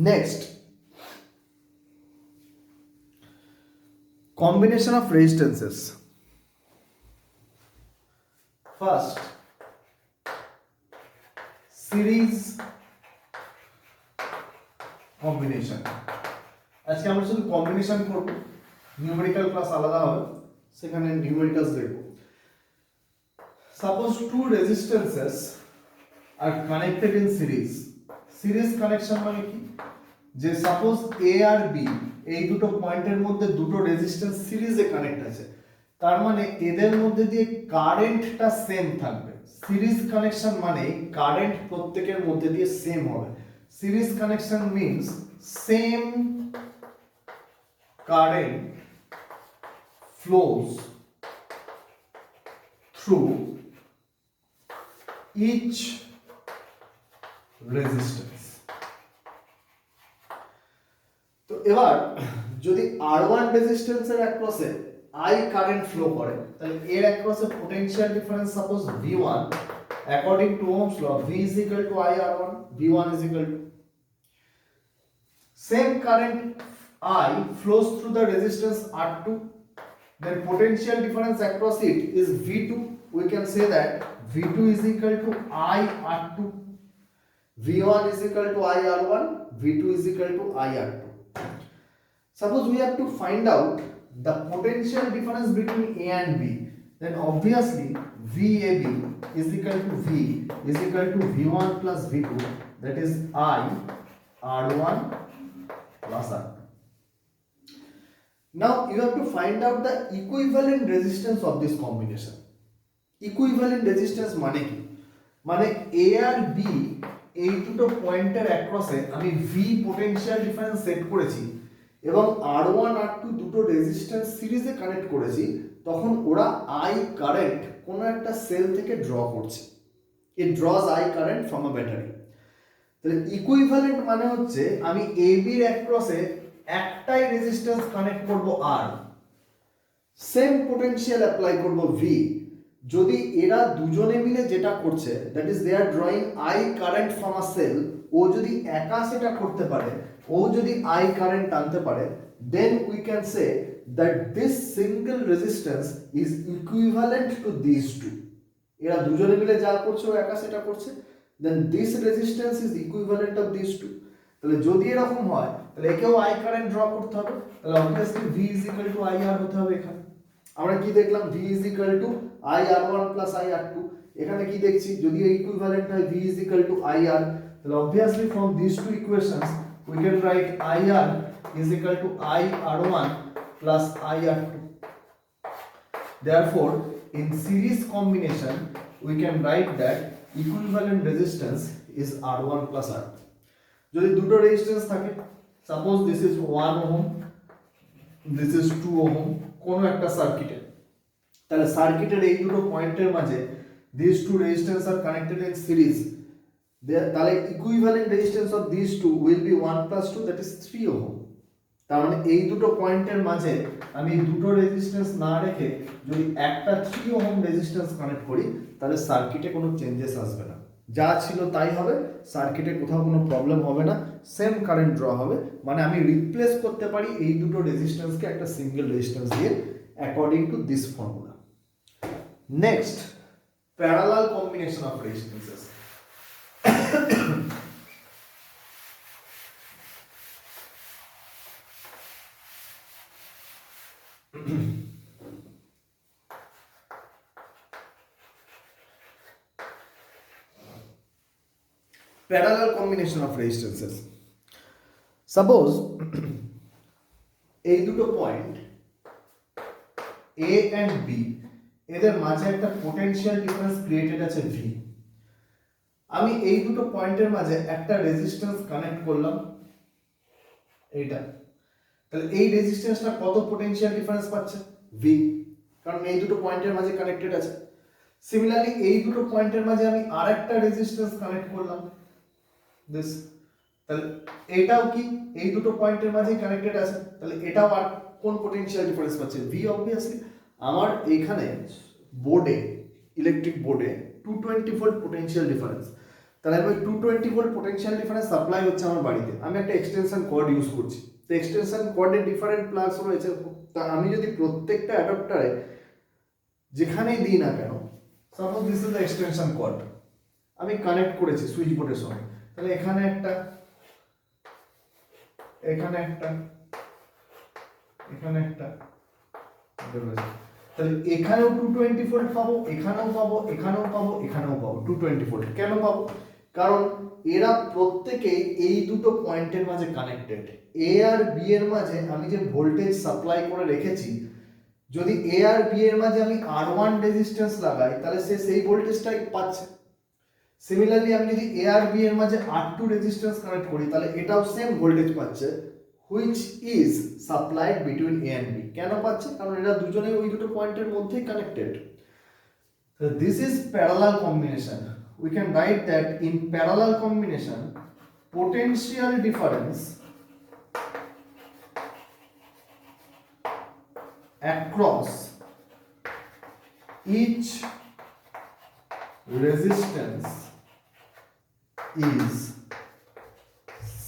Next, combination of resistances. First, series combination. আজকে আমরা শুধু কম্বিনেশন করব, নিউমেরিক্যাল ক্লাস আলাদা হবে, সেখানে নিউমেরিক্যালস দেখব। Suppose two resistances are connected in series. Series connection মানে কি, যে সাপোজ এ আর বি এই দুটো পয়েন্টের মধ্যে দুটো রেজিস্ট্যান্স সিরিজে কানেক্ট আছে, তার মানে এদের মধ্যে দিয়ে কারেন্টটা সেম থাকবে। সিরিজ কানেকশন মানে কারেন্ট প্রত্যেকের মধ্যে দিয়ে সেম হবে। Series connection means same current flows through each resistance. তো এবার যদি R1 রেজিস্ট্যান্সের অ্যাক্রসে I কারেন্ট ফ্লো করে তাহলে এর অ্যাক্রসে potential difference suppose V1 according to Ohm's law V is equal to IR1 V1 is equal to same current I flows through the resistance R2, then potential difference across it is V2. We can say that V2 is equal to IR2, V1 is equal to IR1, V2 is equal to IR2. Suppose we have to find out the potential difference between A and B, then obviously VAB is equal to V is equal to V1 plus V2, that is I R1 plus R2. Now you have to find out the equivalent resistance of this combination. Equivalent resistance মানে কি? মানে A আর B এই দুটো পয়েন্টের অ্যাক্রসে আমি V পোটেনশিয়াল ডিফারেন্স সেট করেছি এবং R1 R2 দুটো রেজিস্ট্যান্স সিরিজে কানেক্ট করেছি, তখন ওরা I কারেন্ট কোনো একটা সেল থেকে ড্র করছে। It draws I current from a battery. তাহলে ইকুইভ্যালেন্ট মানে হচ্ছে আমি AB এর অ্যাক্রসে একটাই রেজিস্ট্যান্স কানেক্ট করব R, সেম পোটেনশিয়াল অ্যাপ্লাই করব V। যদি এরা দুজনে মিলে যেটা করছে that is they are drawing I current from a cell, ও যদি একা সেটা করতে পারে, ও যদি I কারেন্ট টানতে পারে, then we can say that this single resistance is equivalent to this two. এরা দুজনে মিলে যা করছে ও একা সেটা করছে, then this resistance is equivalent of these two. তাহলে যদি এরকম হয় তাহলে একেও I কারেন্ট ড্র করতে হবে, তাহলে obviously V is equal to IR হতে হবে। এখানে আমরা কি দেখলাম? V is equal to IR1 plus IR2। এখানে কি দেখছি? যদি ইকুইভ্যালেন্ট হয় V is equal to IR, তাহলে obviously from these two equations we can write IR is equal to IR1 plus IR2. Therefore in series combination we can write that equivalent resistance is R1 plus R2. যদি দুটো রেজিস্ট্যান্স থাকে, suppose this is 1 ohm, this is 2 ohm কোন একটা সার্কিটে, তাহলে সার্কিটের এই দুটো পয়েন্টের মাঝে this two resistance are connected in series, তাহলে equivalent resistance of this two will be 1 plus 2, that is 3 ohm. তার মানে এই দুটো পয়েন্টের মাঝে আমি দুটো রেজিস্ট্যান্স না রেখে যদি একটা 3 ওহম রেজিস্ট্যান্স কানেক্ট করি তাহলে সার্কিটে কোনো চেঞ্জেস আসবে না, যা ছিল তাই হবে, সার্কিটে কোথাও কোনো প্রবলেম হবে না, সেম কারেন্ট ড্র হবে। মানে আমি রিপ্লেস করতে পারি এই দুটো রেজিস্ট্যান্সকে একটা সিঙ্গেল রেজিস্ট্যান্স দিয়ে according to this formula. Next, parallel combination of resistances. Parallel combination of resistances. Suppose এই দুটো পয়েন্ট A and B এদের মাঝে একটা পোটেনশিয়াল ডিফারেন্স ক্রিয়েটেড আছে V। আমি এই দুটো পয়েন্টের মাঝে একটা রেজিস্ট্যান্স কানেক্ট করলাম এইটা, তাহলে এই রেজিস্ট্যান্সটা কত পোটেনশিয়াল ডিফারেন্স পাচ্ছে? V, কারণ এই দুটো পয়েন্টের মাঝে কানেক্টেড আছে। সিমিলারলি এই দুটো পয়েন্টের মাঝে আমি আরেকটা রেজিস্ট্যান্স কানেক্ট করলাম দিস, তাহলে এটাও কি এই দুটো পয়েন্টের মাঝে কানেক্টেড আছে, তাহলে এটাও আর কোন পোটেনশিয়াল ডিফারেন্স পাচ্ছে? V obviously. আমার এখানে বোর্ডে, ইলেকট্রিক বোর্ডে 220 ভোল্ট পোটেনশিয়াল ডিফারেন্স, তাহলে আমি 220 ভোল্ট পোটেনশিয়াল ডিফারেন্স সাপ্লাই হচ্ছে আমার বাড়িতে, আমি একটা এক্সটেনশন কর্ড ইউজ করছি, তো এক্সটেনশন কর্ডে ডিফারেন্ট প্লাগস রয়েছে, তা আমি যদি প্রত্যেকটা অ্যাডাপ্টারে যেখানেই দিই না কেন, suppose this is the extension cord, আমি কানেক্ট করেছি সুইচ বোর্ডের সঙ্গে, তাহলে এখানে একটা, এখানে একটা, এখানে একটা, তাহলে এখানেও 220 ভোল্ট পাবো, এখানেও পাবো, এখানেও পাবো, এখানেও পাবো 220 ভোল্ট। কেন পাবো? কারণ এরা প্রত্যেকেই এই দুটো পয়েন্টের মাঝে কানেক্টেড। এ আর বি এর মাঝে আমি যে ভোল্টেজ সাপ্লাই করে রেখেছি, যদি এ আর বি এর মাঝে আমি R1 রেজিস্ট্যান্স লাগাই তাহলে সে সেই ভোল্টেজটাই পাচ্ছে। সিমিলারলি আমি যদি এ আর বি এর মাঝে R2 রেজিস্ট্যান্স কানেক্ট করি তাহলে এটাও সেম ভোল্টেজ পাচ্ছে, which is supplied between A and B. কেন পাচ্ছে? কারণ এরা দুজনেই ওই দুটো পয়েন্টের মধ্যেই connected. So this is parallel combination. We can write that in parallel combination, potential difference across each resistance is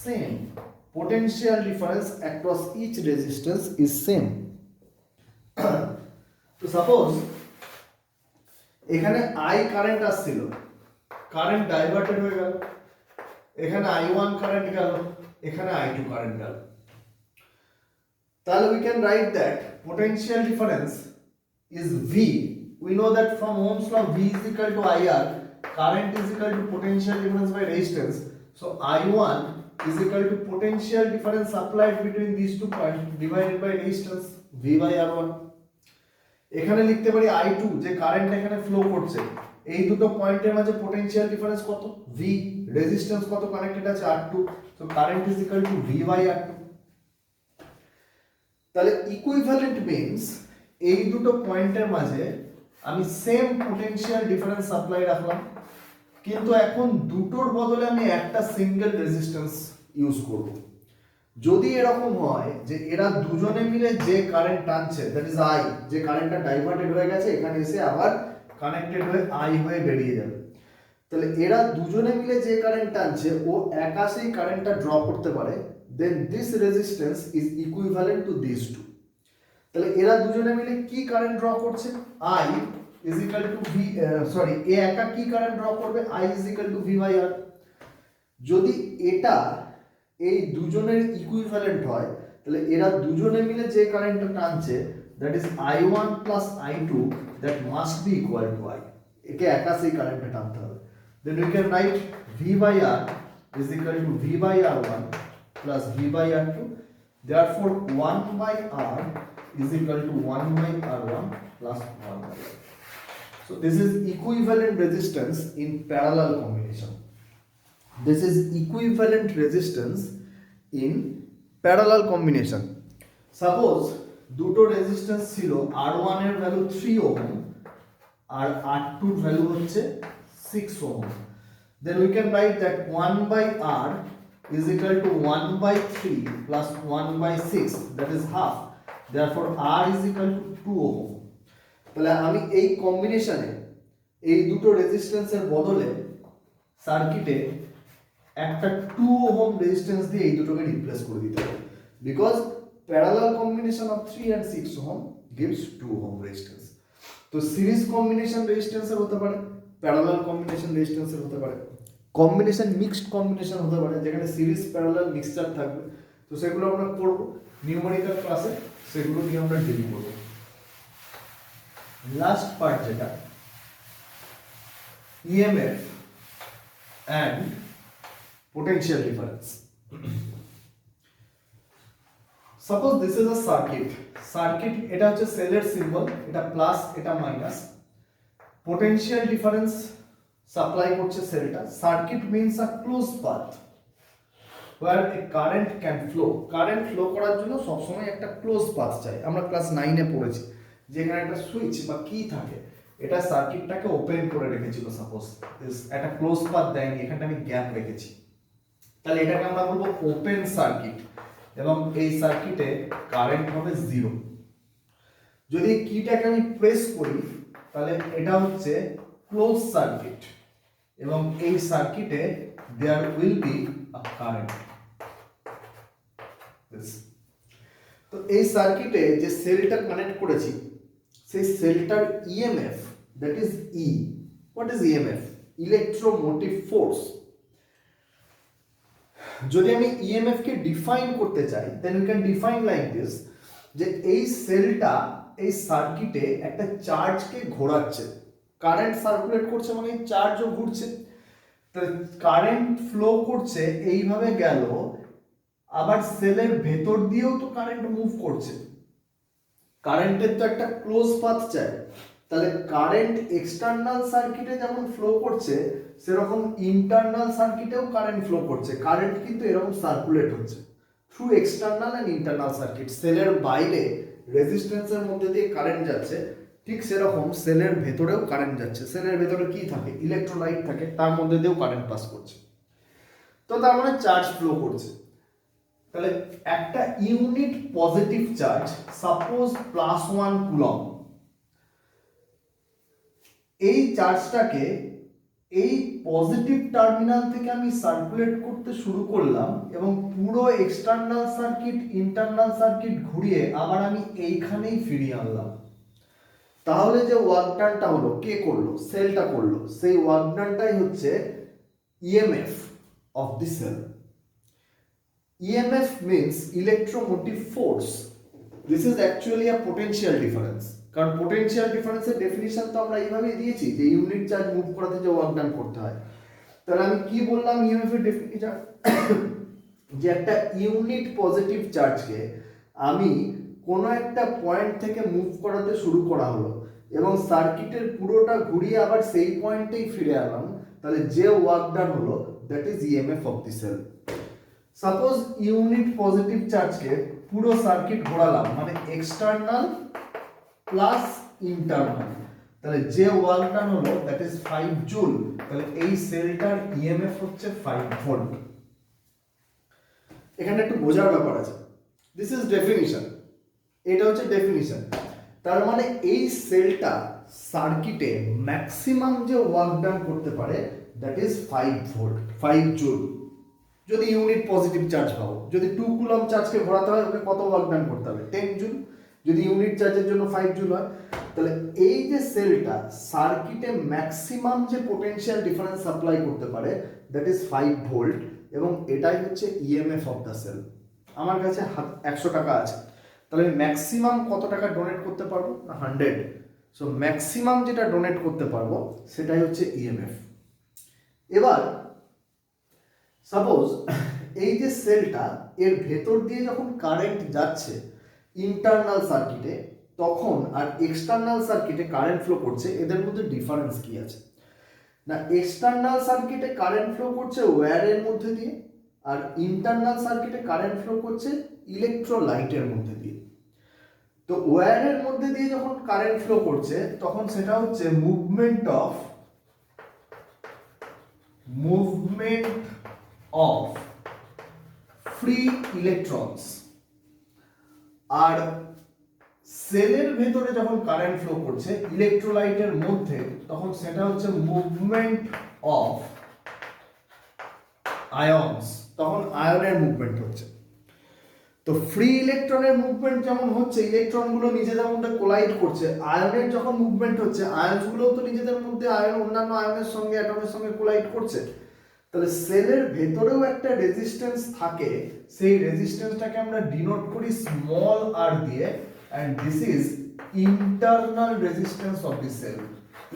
same. Potential difference across each resistance is same. So suppose এখানে I কারেন্ট আসছিল, কারেন্ট ডাইভার্টেড হয়ে গেল, এখানে I1 কারেন্ট গেল, এখানে I2 কারেন্ট গেল, তাহলে we can write that potential difference is V. We know that from Ohm's law V is equal to IR, current is equal to potential difference by resistance. So I1 is equal to potential difference applied between these two points divided by resistance V by R1. এখানে লিখতে পারি I2 যে কারেন্ট এখানে ফ্লো করছে, এই দুটো পয়েন্টের মাঝে পোটেনশিয়াল ডিফারেন্স কত? V, রেজিস্ট্যান্স কত কানেক্টেড আছে? R2. So current is equal to V by R2. তাহলে ইকুইভ্যালেন্ট মিন্স এই দুটো পয়েন্টের মাঝে আমি সেম পোটেনশিয়াল ডিফারেন্স সাপ্লাই রাখলাম, কিন্তু এখন দুটোর বদলে আমি একটা সিঙ্গেল রেজিস্ট্যান্স ইউজ করব। যদি এরকম হয় যে এরা দুজনে মিলে যে কারেন্ট টানছে, দ্যাট ইজ আই, যে কারেন্টটা ডাইভার্টেড হয়ে গেছে এখানে এসে আবার কানেক্টেড হয়ে আই হয়ে বেরিয়ে যাবে, তাহলে এরা দুজনে মিলে যে কারেন্ট টানছে ও একা সেই কারেন্টটা ড্র করতে পারে, then this resistance is equivalent to this two. তাহলে এরা দুজনে মিলে কি কারেন্ট ড্র করছে? I is equal to V, sorry, এ একা কি কারেন্ট ড্র করবে? I is equal to V by R. যদি এটা এই দুজনের ইকুইভ্যালেন্ট হয়, তাহলে এরা দুজনে মিলে যে কারেন্টটা টানছে, that is I1 plus I2, that must be equal to I। একে একা সেই কারেন্টটা টানতে হবে। Then we can write V by R is equal to V by R1 plus V by R2, therefore 1 by R is equal to 1 by R1 plus 1 by R. So this is equivalent resistance in parallel combination. This is equivalent resistance in parallel combination. Suppose দুটো রেজিস্ট্যান্স ছিল, R1 এর ভ্যালু 3 ওহম আর R2 এর ভ্যালু হচ্ছে 6 ohm, then we can write that 1 by R is equal to 1 by 3 plus 1 by 6, that is half, therefore R is equal to 2 ohm. তাহলে আমি এই কম্বিনেশনে এই দুটো রেজিস্ট্যান্সের বদলে সার্কিটে একটা 2 ওহম রেজিস্ট্যান্স দিয়ে এই দুটোকে রিপ্লেস করে দিতে হবে, because parallel combination of 3 and 6 ohm gives 2 ohm resistance. তো সিরিজ কম্বিনেশন রেজিস্ট্যান্সের হতে পারে, প্যারালাল কম্বিনেশন রেজিস্ট্যান্সের হতে পারে, কম্বিনেশন মিক্সড কম্বিনেশন হতে পারে, যেখানে সিরিজ প্যারালাল মিক্সচার থাকবে। তো সেগুলো আমরা করব নিউমেরিক্যাল ক্লাসে, সেগুলো নিয়ে আমরা ডিল করব। লাস্ট পার্ট যেটা EMF and potential difference. Suppose this is a circuit, এটা হচ্ছে সেলের সিম্বল, এটা প্লাস এটা মাইনাস, পোটেনশিয়াল ডিফারেন্স সাপ্লাই করছে সেলটা। Circuit means a close path where a current can flow. Current flow করার জন্য সবসময় একটা ক্লোজ পাথ চাই। আমরা ক্লাস 9 এ পড়েছি যেখানে একটা সুইচ বা কি থাকে, এটা সার্কিটটাকে ওপেন করে রেখেছিল, সাপোজ একটা ক্লোজ পাথ দেয়নি, এখানে আমি গ্যাপ রেখেছি, তাহলে এটাকে আমরা বলবো ওপেন সার্কিট, এবং এই সার্কিটে কারেন্ট হবে 0। যদি কিটাকে আমি প্রেস করি তাহলে এটা হচ্ছে ক্লোজ সার্কিট, এবং এই সার্কিটে there will be a current. তো এই সার্কিটে যে সেলটা কানেক্ট করেছি সেই সেলটার EMF, that is E. What is EMF? Electromotive force. যদি আমি ইএমএফ কে ডিফাইন করতে চাই, then we can define like this, যে এই সেলটা এই সার্কিটে একটা চার্জকে ঘোরাচ্ছে, কারেন্ট সার্কুলেট করছে মানে চার্জও ঘুরছে, কারেন্ট ফ্লো করছে এইভাবে গেল, আবার সেলের ভেতর দিয়েও তো কারেন্ট মুভ করছে, কারেন্টের তো একটা ক্লোজ পাথ চাই, তাহলে কারেন্ট এক্সটার্নাল সার্কিটে যেমন ফ্লো করছে সেরকম ইন্টারনাল সার্কিটেও কারেন্ট ফ্লো করছে, কারেন্ট কিন্তু এরকম সার্কুলেট হচ্ছে। Through external and internal circuit. সেলের বাইরে রেজিস্ট্যান্সের মধ্যে দিয়ে কারেন্ট যাচ্ছে, ঠিক সেরকম সেলের ভেতরেও কারেন্ট যাচ্ছে। সেলের ভেতরে কি থাকে? ইলেকট্রোলাইট থাকে, তার মধ্যে দিয়েও কারেন্ট পাস করছে। তো তার মানে চার্জ ফ্লো করছে। তাহলে একটা unit positive charge, suppose +1 coulomb, এই চার্জটাকে এই পজিটিভ টার্মিনাল থেকে আমি সার্কুলেট করতে শুরু করলাম এবং পুরো এক্সটার্নাল সার্কিট ইন্টারনাল সার্কিট ঘুরিয়ে আবার আমি এইখানেই ফিরিয়ে আনলাম। তাহলে যে ওয়ার্ক ডানটা হলো, কে করলো? সেলটা করলো। সেই ওয়ার্ক ডানটাই হচ্ছে EMF of the cell. EMF means electromotive force. This is actually a potential difference. কারণ পোটেনশিয়াল ডিফারেন্সের ডেফিনিশন তো আমরা এইভাবেই দিয়েছি যে ইউনিট চার্জ মুভ করাতে যে ওয়ার্ক ডান করতে হয়। তাহলে আমি কি বললাম ইএমএফ এর ডেফিনিশন? যে একটা ইউনিট পজিটিভ চার্জকে আমি কোনো একটা পয়েন্ট থেকে মুভ করাতে শুরু করা হলো এবং সার্কিটের পুরোটা ঘুরিয়ে আবার সেই পয়েন্টেই ফিরে এলাম, তাহলে যে ওয়ার্ক ডান হলো that is EMF of the cell. Suppose unit positive চার্জকে পুরো সার্কিট ঘোরালাম, মানে এক্সটার্নাল প্লাস ইন্টারনাল, তাহলে যে ওয়ার্ক ডান হলো দ্যাট ইজ 5 জুল। তাহলে এই সেলটার ইএমএফ হচ্ছে 5 ভোল্ট। এখানে একটু বোঝার ব্যাপার আছে। দিস ইজ ডেফিনিশন, এটা হচ্ছে ডেফিনিশন। তার মানে এই সেলটা সার্কিটে ম্যাক্সিমাম যে ওয়ার্ক ডান করতে পারে দ্যাট ইজ 5 ভোল্ট, 5 জুল। যদি ইউনিট পজিটিভ চার্জ পাবো, যদি 2 কুলম চার্জকে ঘোরাতে হয় ওকে কত ওয়ার্ক ডান করতে হবে? 10 জুল। যদি ইউনিট চার্জের জন্য 5 জুল হয়, তাহলে এই যে সেলটা সার্কিটে ম্যাক্সিমাম যে পোটেনশিয়াল ডিফারেন্স সাপ্লাই করতে পারে দ্যাট ইজ 5 ভোল্ট, এবং এটাই হচ্ছে ইএমএফ অফ দ্য সেল। আমার কাছে 100 টাকা আছে, তাহলে আমি ম্যাক্সিমাম কত টাকা ডোনেট করতে পারবো? না 100। সো ম্যাক্সিমাম যেটা ডোনেট করতে পারবো সেটাই হচ্ছে ইএমএফ। এবার সাপোজ এই যে সেলটা এর ভেতর দিয়ে যখন কারেন্ট যাচ্ছে ইন্টারনাল সার্কিটে তখন আর এক্সটার্নাল সার্কিটে কারেন্ট ফ্লো করছে, এদের মধ্যে ডিফারেন্স কি আছে? না এক্সটার্নাল সার্কিটে কারেন্ট ফ্লো করছে ওয়্যারের মধ্যে দিয়ে, আর ইন্টারনাল সার্কিটে কারেন্ট ফ্লো করছে ইলেকট্রোলাইটের মধ্যে দিয়ে। তো ওয়্যারের মধ্যে দিয়ে যখন কারেন্ট ফ্লো করছে তখন সেটা হচ্ছে মুভমেন্ট অফ ফ্রি ইলেকট্রনস। আর সেলের ভেতরে যখন কারেন্ট ফ্লো করছে ইলেকট্রোলাইটের মধ্যে তখন সেটা হচ্ছে মুভমেন্ট অফ আয়নস, তখন আয়নের মুভমেন্ট হচ্ছে। তো ফ্রি ইলেকট্রনের মুভমেন্ট যেমন হচ্ছে, ইলেকট্রনগুলো নিজেদের মধ্যে কোলাইড করছে, আয়নের যখন মুভমেন্ট হচ্ছে আয়নসগুলোও তো নিজেদের মধ্যে অন্যান্য আয়নের সঙ্গে অ্যাটমের সঙ্গে কোলাইড করছে। তাহলে সেলের ভেতরেও একটা রেজিস্ট্যান্স থাকে, সেই রেজিস্ট্যান্সটাকে আমরা ডিনোট করি স্মল আর দিয়ে, and this is internal resistance of the cell,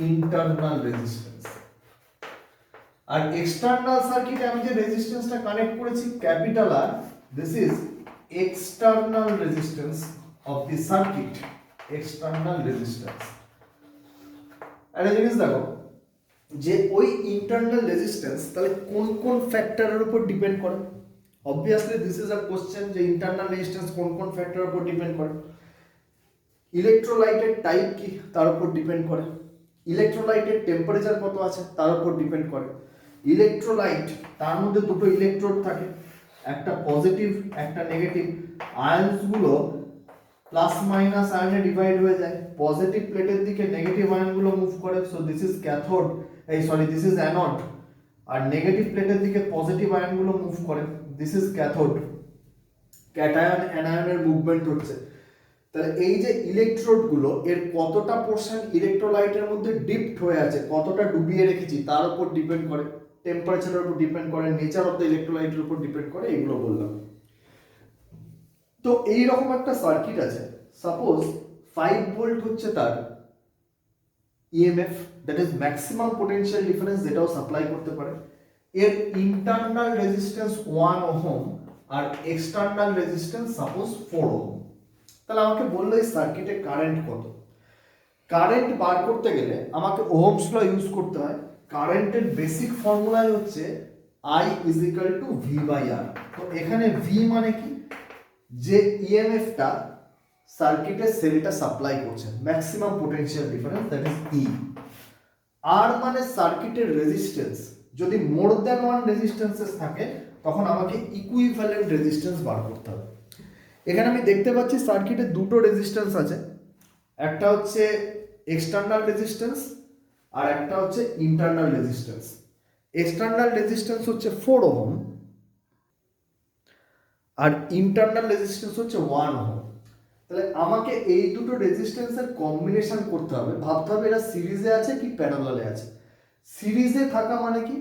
internal resistance। আর এক্সটার্নাল সার্কিটে আমি যে রেজিস্ট্যান্সটা কানেক্ট করেছি capital R, this is external resistance of the circuit, external resistance। একটা জিনিস দেখো যে ওই ইন্টারনাল রেজিস্ট্যান্স তাহলে কোন কোন ফ্যাক্টরের উপর ডিপেন্ড করে? Obviously this is a question যে ইন্টারনাল রেজিস্ট্যান্স কোন কোন ফ্যাক্টরের উপর ডিপেন্ড করে। ইলেকট্রোলাইটের টাইপ কি তার উপর ডিপেন্ড করে, ইলেকট্রোলাইটের টেম্পারেচার কত আছে তার উপর ডিপেন্ড করে। ইলেকট্রোলাইট তার মধ্যে দুটো ইলেকট্রোড থাকে, একটা পজিটিভ একটা নেগেটিভ, আয়নসগুলো প্লাস মাইনাস আয়নে ডিভাইড হয়ে যায়, পজিটিভ প্লেটের দিকে নেগেটিভ আয়নগুলো মুভ করে, so this is cathode, this is anode, আর নেগেটিভ প্লেটের দিকে পজিটিভ আয়নগুলো মুভ করে, দিস ইজ ক্যাথোড। ক্যাটায়ন অ্যানায়নের মুভমেন্ট হচ্ছে। তাহলে এই যে ইলেকট্রোডগুলো এর কতটা পোর্শন ইলেকট্রোলাইটের মধ্যে ডিপড হয়ে আছে, কতটা ডুবিয়ে রেখেছি তার উপর ডিপেন্ড করে, টেম্পারেচারের উপর ডিপেন্ড করে, নেচার অফ দ্য ইলেকট্রোলাইটের উপর ডিপেন্ড করে, এগুলো বললাম। তো এইরকম একটা সার্কিট আছে, সাপোজ 5 ভোল্ট হচ্ছে তার EMF, that is maximum potential difference, যেটাও সাপ্লাই করতে পারে। এর ইন্টারনাল রেজিস্ট্যান্স 1 ওহম আর এক্সটার্নাল রেজিস্ট্যান্স সাপোজ 4 ওহম। তাহলে আমাকে বললো এই সার্কিটে কারেন্ট কত। কারেন্ট বার করতে গেলে আমাকে ওহমস ল ইউজ করতে হয়। কারেন্টের বেসিক ফর্মুলাই হচ্ছে I is equal to V by R। তো এখানে V মানে কি, যে ইএমএফটা সার্কিটের সেলটা সাপ্লাই করছে, maximum potential difference, that is E. আর মানে সার্কিটের রেজিস্ট্যান্স, যদি মোর দ্যান ওয়ান রেজিস্ট্যান্সেস থাকে তখন আমাকে ইকুইভ্যালেন্ট রেজিস্ট্যান্স বার করতে হবে। এখানে আমি দেখতে পাচ্ছি সার্কিটে দুটো রেজিস্ট্যান্স আছে, একটা হচ্ছে এক্সটার্নাল রেজিস্ট্যান্স আর একটা হচ্ছে ইন্টারনাল রেজিস্ট্যান্স। এক্সটার্নাল রেজিস্ট্যান্স হচ্ছে 4 ওহম আর ইন্টারনাল রেজিস্ট্যান্স হচ্ছে 1 ওহম। তাহলে আমাকে এই দুটো রেজিস্ট্যান্সের কম্বিনেশন করতে হবে, ভাবতে হবে এরা সিরিজে আছে কি প্যারালালে আছে। সিরিজে থাকা মানে কি,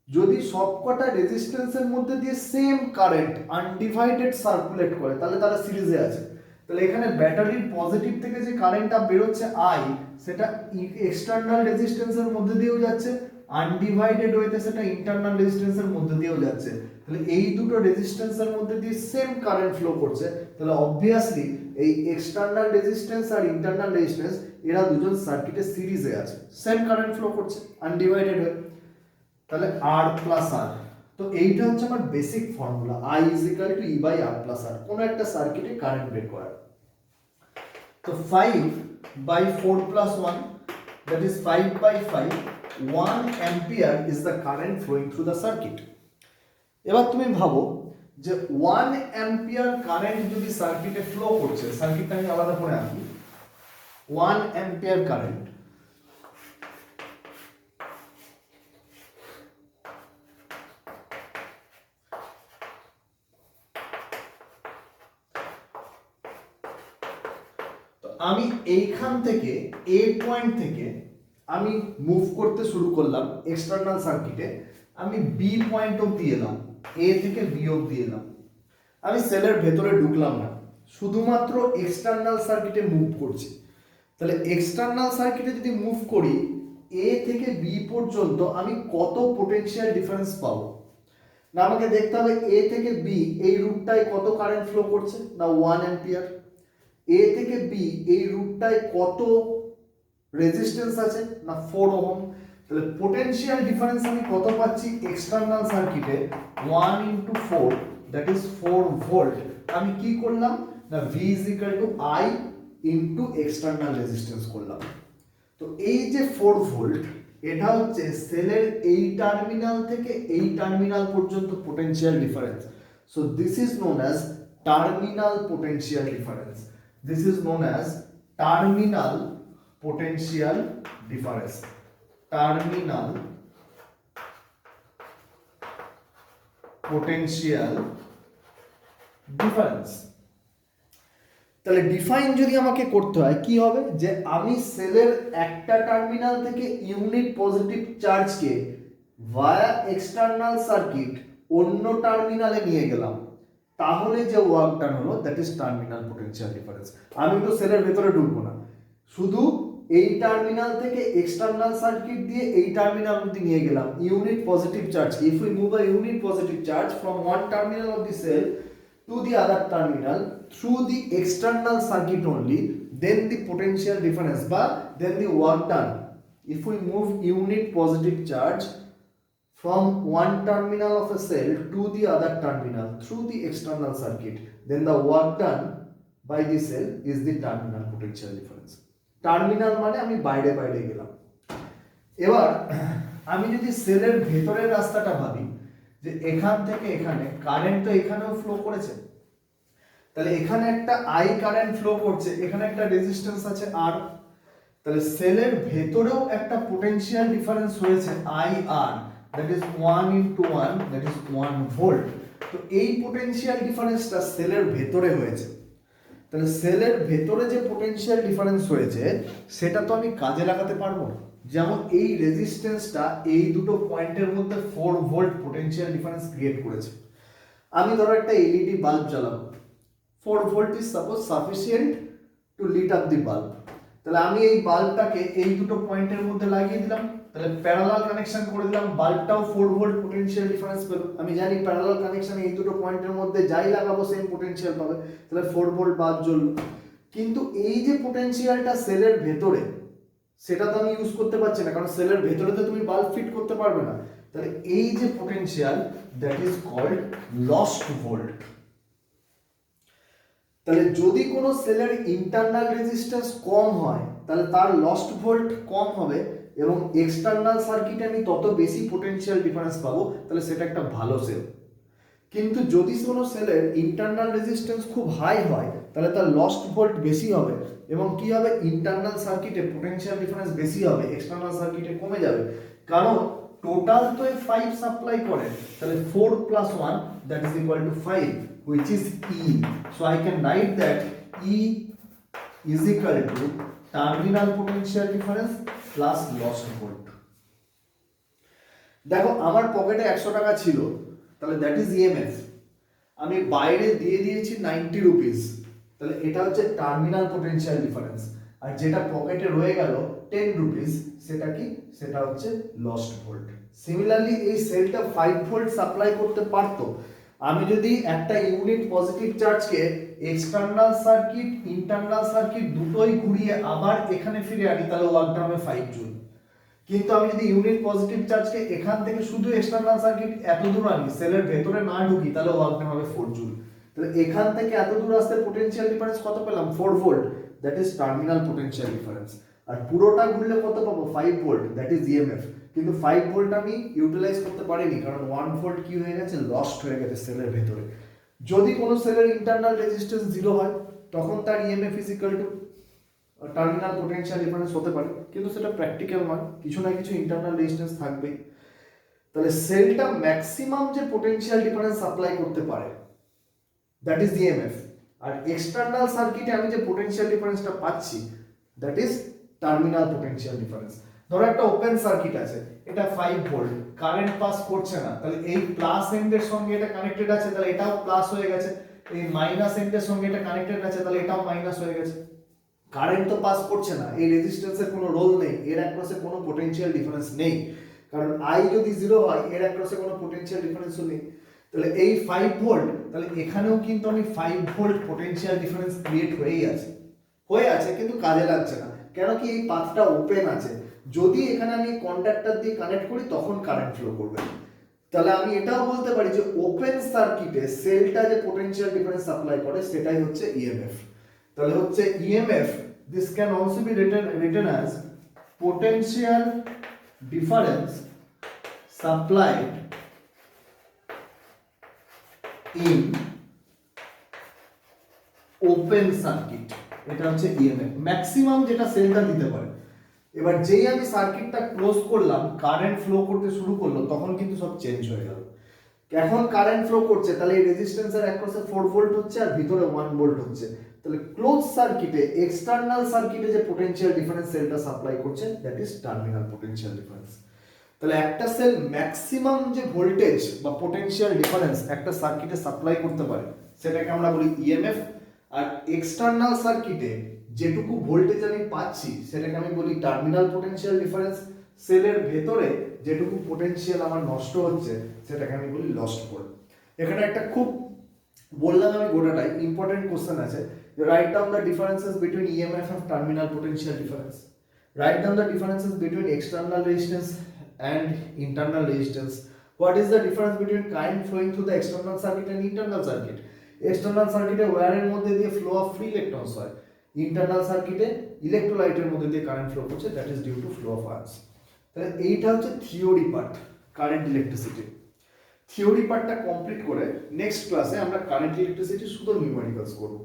যদি সবকটা রেজিস্ট্যান্সের মধ্যে দিয়ে সেম কারেন্ট আনডিভাইডেড সার্কুলেট করে তাহলে তারা সিরিজে আছে। তাহলে এখানে ব্যাটারির পজিটিভ থেকে যে কারেন্টটা বেরোচ্ছে আই, সেটা এক্সটার্নাল রেজিস্ট্যান্সের মধ্যে দিয়েও যাচ্ছে, আনডিভাইডেড ওয়েতে সেটা ইন্টারনাল রেজিস্ট্যান্সের মধ্যে দিয়েও যাচ্ছে। তাহলে এই দুটো রেজিস্ট্যান্সের মধ্যে দিয়ে সেম কারেন্ট ফ্লো করছে, তাহলে অবভিয়াসলি এই এক্সটার্নাল রেজিস্ট্যান্স আর ইন্টারনাল রেজিস্ট্যান্স এরা দুজন সার্কিটের সিরিজে আছে, সেম কারেন্ট ফ্লো করছে আনডিভাইডেড হয়ে। তাহলে আর প্লাস আর, তো এইটা হচ্ছে আমার basic formula, I is equal to E by R plus R, কোনো একটা সার্কিটে কারেন্ট বের করার। তো 5/4 + 1, that is 5/5, 1 ampere is the current flowing through the circuit। এবার তুমি ভাবো যে 1 অ্যাম্পিয়ার কারেন্ট যদি সার্কিটে ফ্লো করছে, সার্কিটটা আমি আলাদা করে আঁকি, 1 অ্যাম্পিয়ার কারেন্ট, আমি এইখান থেকে এ পয়েন্ট থেকে আমি মুভ করতে শুরু করলাম এক্সটার্নাল সার্কিটে, আমি বি পয়েন্ট অবধি এলাম, এ থেকে বি অবধি এলাম, আমি সেলের ভেতরে ঢুকলাম না, শুধুমাত্র এক্সটার্নাল সার্কিটে মুভ করছি। তাহলে এক্সটার্নাল সার্কিটে যদি মুভ করি এ থেকে বি পর্যন্ত আমি কত পোটেনশিয়াল ডিফারেন্স পাবো, না আমাকে দেখতে হবে এ থেকে বি এই রুটটায় কত কারেন্ট ফ্লো করছে, না 1 অ্যাম্পিয়ার। এ থেকে বি এই রুটটায় কত রেজিস্ট্যান্স আছে, না 4 ওহম। তাহলে পোটেনশিয়াল ডিফারেন্স আমি কত পাচ্ছি এক্সটার্নাল সার্কিটে, 1 × 4, দ্যাট ইজ 4 ভোল্ট। আমি কি করলাম, না V = I × এক্সটার্নাল রেজিস্ট্যান্স করলাম। তো এই যে 4 ভোল্ট, এটা হচ্ছে সেলের এই টার্মিনাল থেকে এই টার্মিনাল পর্যন্ত potential difference. So this is known as terminal potential difference. This is known as terminal potential difference। Terminal potential difference। তাহলে ডিফাইন যদি আমাকে করতে হয় কি হবে, যে আমি সেলের একটা টার্মিনাল থেকে ইউনিট পজিটিভ চার্জকে ভায়া এক্সটার্নাল সার্কিট অন্য টার্মিনালে নিয়ে গেলাম, তাহলে যে ওয়ার্ক ডান হলো that is terminal potential difference. আমি তো সেলের ভেতরে ঢুকবো না, শুধু এই টার্মিনাল থেকে এক্সটার্নাল সার্কিট দিয়ে এই টার্মিনাল অবধি নিয়ে গেলাম unit positive charge. If we move a unit positive charge from one terminal of the cell to the other terminal through the external circuit only, then the potential difference but then the work done, if we move unit positive charge from one terminal of a cell to the other terminal through the external circuit, then the work done by the cell is the terminal potential difference। Terminal মানে আমি বাইরে বাইরে গেলাম। এবার আমি যদি সেলের ভেতরের রাস্তাটা ভাবি, যে এখান থেকে এখানে কারেন্ট তো এখানেও ফ্লো করেছে, তাহলে এখানে একটা আই কারেন্ট ফ্লো করছে, এখানে একটা রেজিস্ট্যান্স আছে আর, তাহলে সেলের ভেতরেও একটা পোটেনশিয়াল ডিফারেন্স হয়েছে I R, that is 1 × 1, that is 1 volt. তো এই পোটেনশিয়াল ডিফারেন্সটা সেলের ভেতরে হয়েছে। তাহলে সেলের ভেতরে যে পোটেনশিয়াল ডিফারেন্স হয়েছে সেটা তো আমি কাজে লাগাতে পারবো না। যেমন এই রেজিস্ট্যান্সটা এই দুটো পয়েন্টের মধ্যে 4 ভোল্ট পোটেনশিয়াল ডিফারেন্স ক্রিয়েট করেছে। আমি ধরো একটা এলইডি বাল্ব জ্বালাবো, 4 volt is suppose sufficient to lit up the bulb. তাহলে আমি এই বাল্বটাকে এই দুটো পয়েন্টের মধ্যে লাগিয়ে দিলাম, তাহলে প্যারালাল কানেকশন করে দিলাম, বাল্বটাও 4 ভোল্ট পোটেনশিয়াল ডিফারেন্স পেলো। আমি জানি প্যারালাল কানেকশনে এই দুটো পয়েন্টের মধ্যে যাই লাগাবো সেম পোটেনশিয়াল পাবে, তাহলে 4 ভোল্ট বাল্ব জ্বললো। কিন্তু এই যে পোটেনশিয়ালটা সেলের ভেতরে, সেটা তো আমি ইউজ করতে পারছি না, কারণ সেলের ভেতরে তো তুমি বাল্ব ফিট করতে পারবে না। তাহলে এই যে potential that is called lost volt. তাহলে যদি কোনো সেলের ইন্টারনাল রেজিস্ট্যান্স কম হয় তাহলে তার লস্ট ভোল্ট কম হবে এবং এক্সটার্নাল সার্কিটে আমি তত বেশি পোটেনশিয়াল ডিফারেন্স পাবো, তাহলে সেটা একটা ভালো সেল। কিন্তু যদি কোনো সেলের ইন্টারনাল রেজিস্ট্যান্স খুব হাই হয় তাহলে তার লস্ট ভোল্ট বেশি হবে এবং কি হবে, ইন্টারনাল সার্কিটে পোটেনশিয়াল ডিফারেন্স বেশি হবে, এক্সটার্নাল সার্কিটে কমে যাবে। কারণ টোটাল তো 5 সাপ্লাই করে, তাহলে 4 + 1 that is equal to 5 which is E. So I can write that E is equal to terminal potential difference plus lost volt. দেখো আমার পকেটে 100 টাকা ছিল, তাহলে দ্যাট ইজ ইএমএফ, আমি বাইরে দিয়ে দিয়েছি 90 রুপিস, তাহলে এটা হচ্ছে টার্মিনাল পোটেনশিয়াল ডিফারেন্স। আর যেটা পকেটে রয়ে গেল 10 রুপিস, সেটা কি, সেটা হচ্ছে লস্ট ভোল্ট। সিমিলারলি এই সেলটা 5 ভোল্ট সাপ্লাই করতে পারতো, আমি যদি একটা ইউনিট পজিটিভ চার্জকে এক্সটার্নাল সার্কিট ইন্টারনাল সার্কিট দুটোই ঘুরিয়ে আবার এখানে ফিরে আনি তাহলে ওয়ার্কটা হবে 5 জুল। কিন্তু আমি যদি ইউনিট পজিটিভ চার্জকে এখান থেকে শুধু এক্সটার্নাল সার্কিট এত দূর আনি, সেলের ভেতরে না ঢুকি, তাহলে ওয়ার্কটা হবে 4 জুল। তাহলে এখান থেকে এত দূর আসতে পোটেনশিয়াল ডিফারেন্স কত পেলাম, 4 volt, that is terminal potential difference. আর পুরোটা ঘুরলে কত পাবো, 5 ভোল্ট, দ্যাট ইজ ইএমএফ। কিন্তু 5 ভোল্ট আমি ইউটিলাইজ করতে পারিনি, কারণ 1 ভোল্ট কি হয়ে গেছে, লস্ট হয়ে গেছে সেলের ভেতরে। যদি কোনো সেলের ইন্টারনাল রেজিস্ট্যান্স 0 হয় তখন তার EMF is equal two terminal potential difference হতে পারে, কিন্তু সেটা প্র্যাকটিক্যাল নয়, কিছু না কিছু ইন্টারনাল রেজিস্ট্যান্স থাকবেই। তাহলে সেলটা ম্যাক্সিমাম যে পোটেনশিয়াল ডিফারেন্স সাপ্লাই করতে পারে দ্যাট ইজ ইএমএফ, আর এক্সটার্নাল সার্কিটে আমি যে পোটেনশিয়াল ডিফারেন্সটা পাচ্ছি that is terminal potential difference. ধরো একটা ওপেন সার্কিট আছে, এটা 5 ভোল্ট, কারেন্ট পাস করছে না, তাহলে এই প্লাস এন্ডের সঙ্গে এটা কানেক্টেড আছে, তাহলে এটাও প্লাস হয়ে গেছে, এই মাইনাস এন্ডের সঙ্গে এটা কানেক্টেড আছে, তাহলে এটাও মাইনাস হয়ে গেছে। কারেন্ট তো পাস করছে না, এই রেজিস্ট্যান্সের কোনো রোল নেই, এর অ্যাক্রসে কোনো পোটেনশিয়াল ডিফারেন্স নেই, কারণ আই যদি 0 হয় এর অ্যাক্রসে কোনো পোটেনশিয়াল ডিফারেন্সও নেই। তাহলে এই 5 ভোল্ট, তাহলে এখানেও কিন্তু আমি 5 ভোল্ট পোটেনশিয়াল ডিফারেন্স ক্রিয়েট হয়ে আছে কিন্তু কাজে লাগছে না, কেন কি এই পাথটা ওপেন আছে। যদি এখানে আমি কন্ডাক্টর দিয়ে কানেক্ট করি তখন কারেন্ট ফ্লো করবে। তাহলে আমি এটাও বলতে পারি যে ওপেন সার্কিটে সেলটা যে পোটেনশিয়াল ডিফারেন্স সাপ্লাই করে সেটাই হচ্ছে ইএমএফ। তাহলে হচ্ছে EMF, this can also be written as potential difference supplied in open circuit, এটা হচ্ছে ইএমএফ ম্যাক্সিমাম যেটা সেলটা দিতে পারে। এবার যেই আমি সার্কিটটা ক্লোজ করলাম, কারেন্ট ফ্লো করতে শুরু করলো, তখন কিন্তু সব চেঞ্জ হয়ে গেল। এখন কারেন্ট ফ্লো করছে, তাহলে এই রেজিস্ট্যান্সের অ্যাক্রসে 4 ভোল্ট হচ্ছে আর ভিতরে 1 ভোল্ট হচ্ছে। তাহলে ক্লোজ সার্কিটে এক্সটার্নাল সার্কিটে যে পোটেনশিয়াল ডিফারেন্স সেলটা সাপ্লাই করছে that is terminal potential difference. তাহলে একটা সেল ম্যাক্সিমাম যে ভোল্টেজ বা পোটেনশিয়াল ডিফারেন্স একটা সার্কিটে সাপ্লাই করতে পারে সেটাকে আমরা বলি ইএমএফ। আর এক্সটার্নাল সার্কিটে যেটুকু ভোল্টেজ আমি পাচ্ছি সেটাকে আমি বলি টার্মিনাল পোটেনশিয়াল ডিফারেন্স। সেলের ভেতরে যেটুকু পোটেনশিয়াল আমার নষ্ট হচ্ছে সেটাকে আমি বলি লস্ট ভোল্ট। এখানে একটা খুব বললাম আমি গোটাটাই ইম্পর্টেন্ট কোশ্চেন আছে, write down the differences between EMF and terminal potential difference. Write down the differences between external resistance and internal resistance. What is the difference between current flowing through the external circuit and internal circuit? External circuit এ ওয়্যারের মধ্যে দিয়ে ফ্লো অফ ফ্রি ইলেকট্রনস হয়, ইন্টারনাল সার্কিটে ইলেকট্রোলাইটের মধ্যে দিয়ে কারেন্ট ফ্লো করছে, that is due to flow of ions. তাহলে এইটা হচ্ছে theory part current electricity. Theory পার্টটা কমপ্লিট করে নেক্সট ক্লাসে আমরা কারেন্ট ইলেকট্রিসিটি শুধু নিউমেরিক্যালস করব।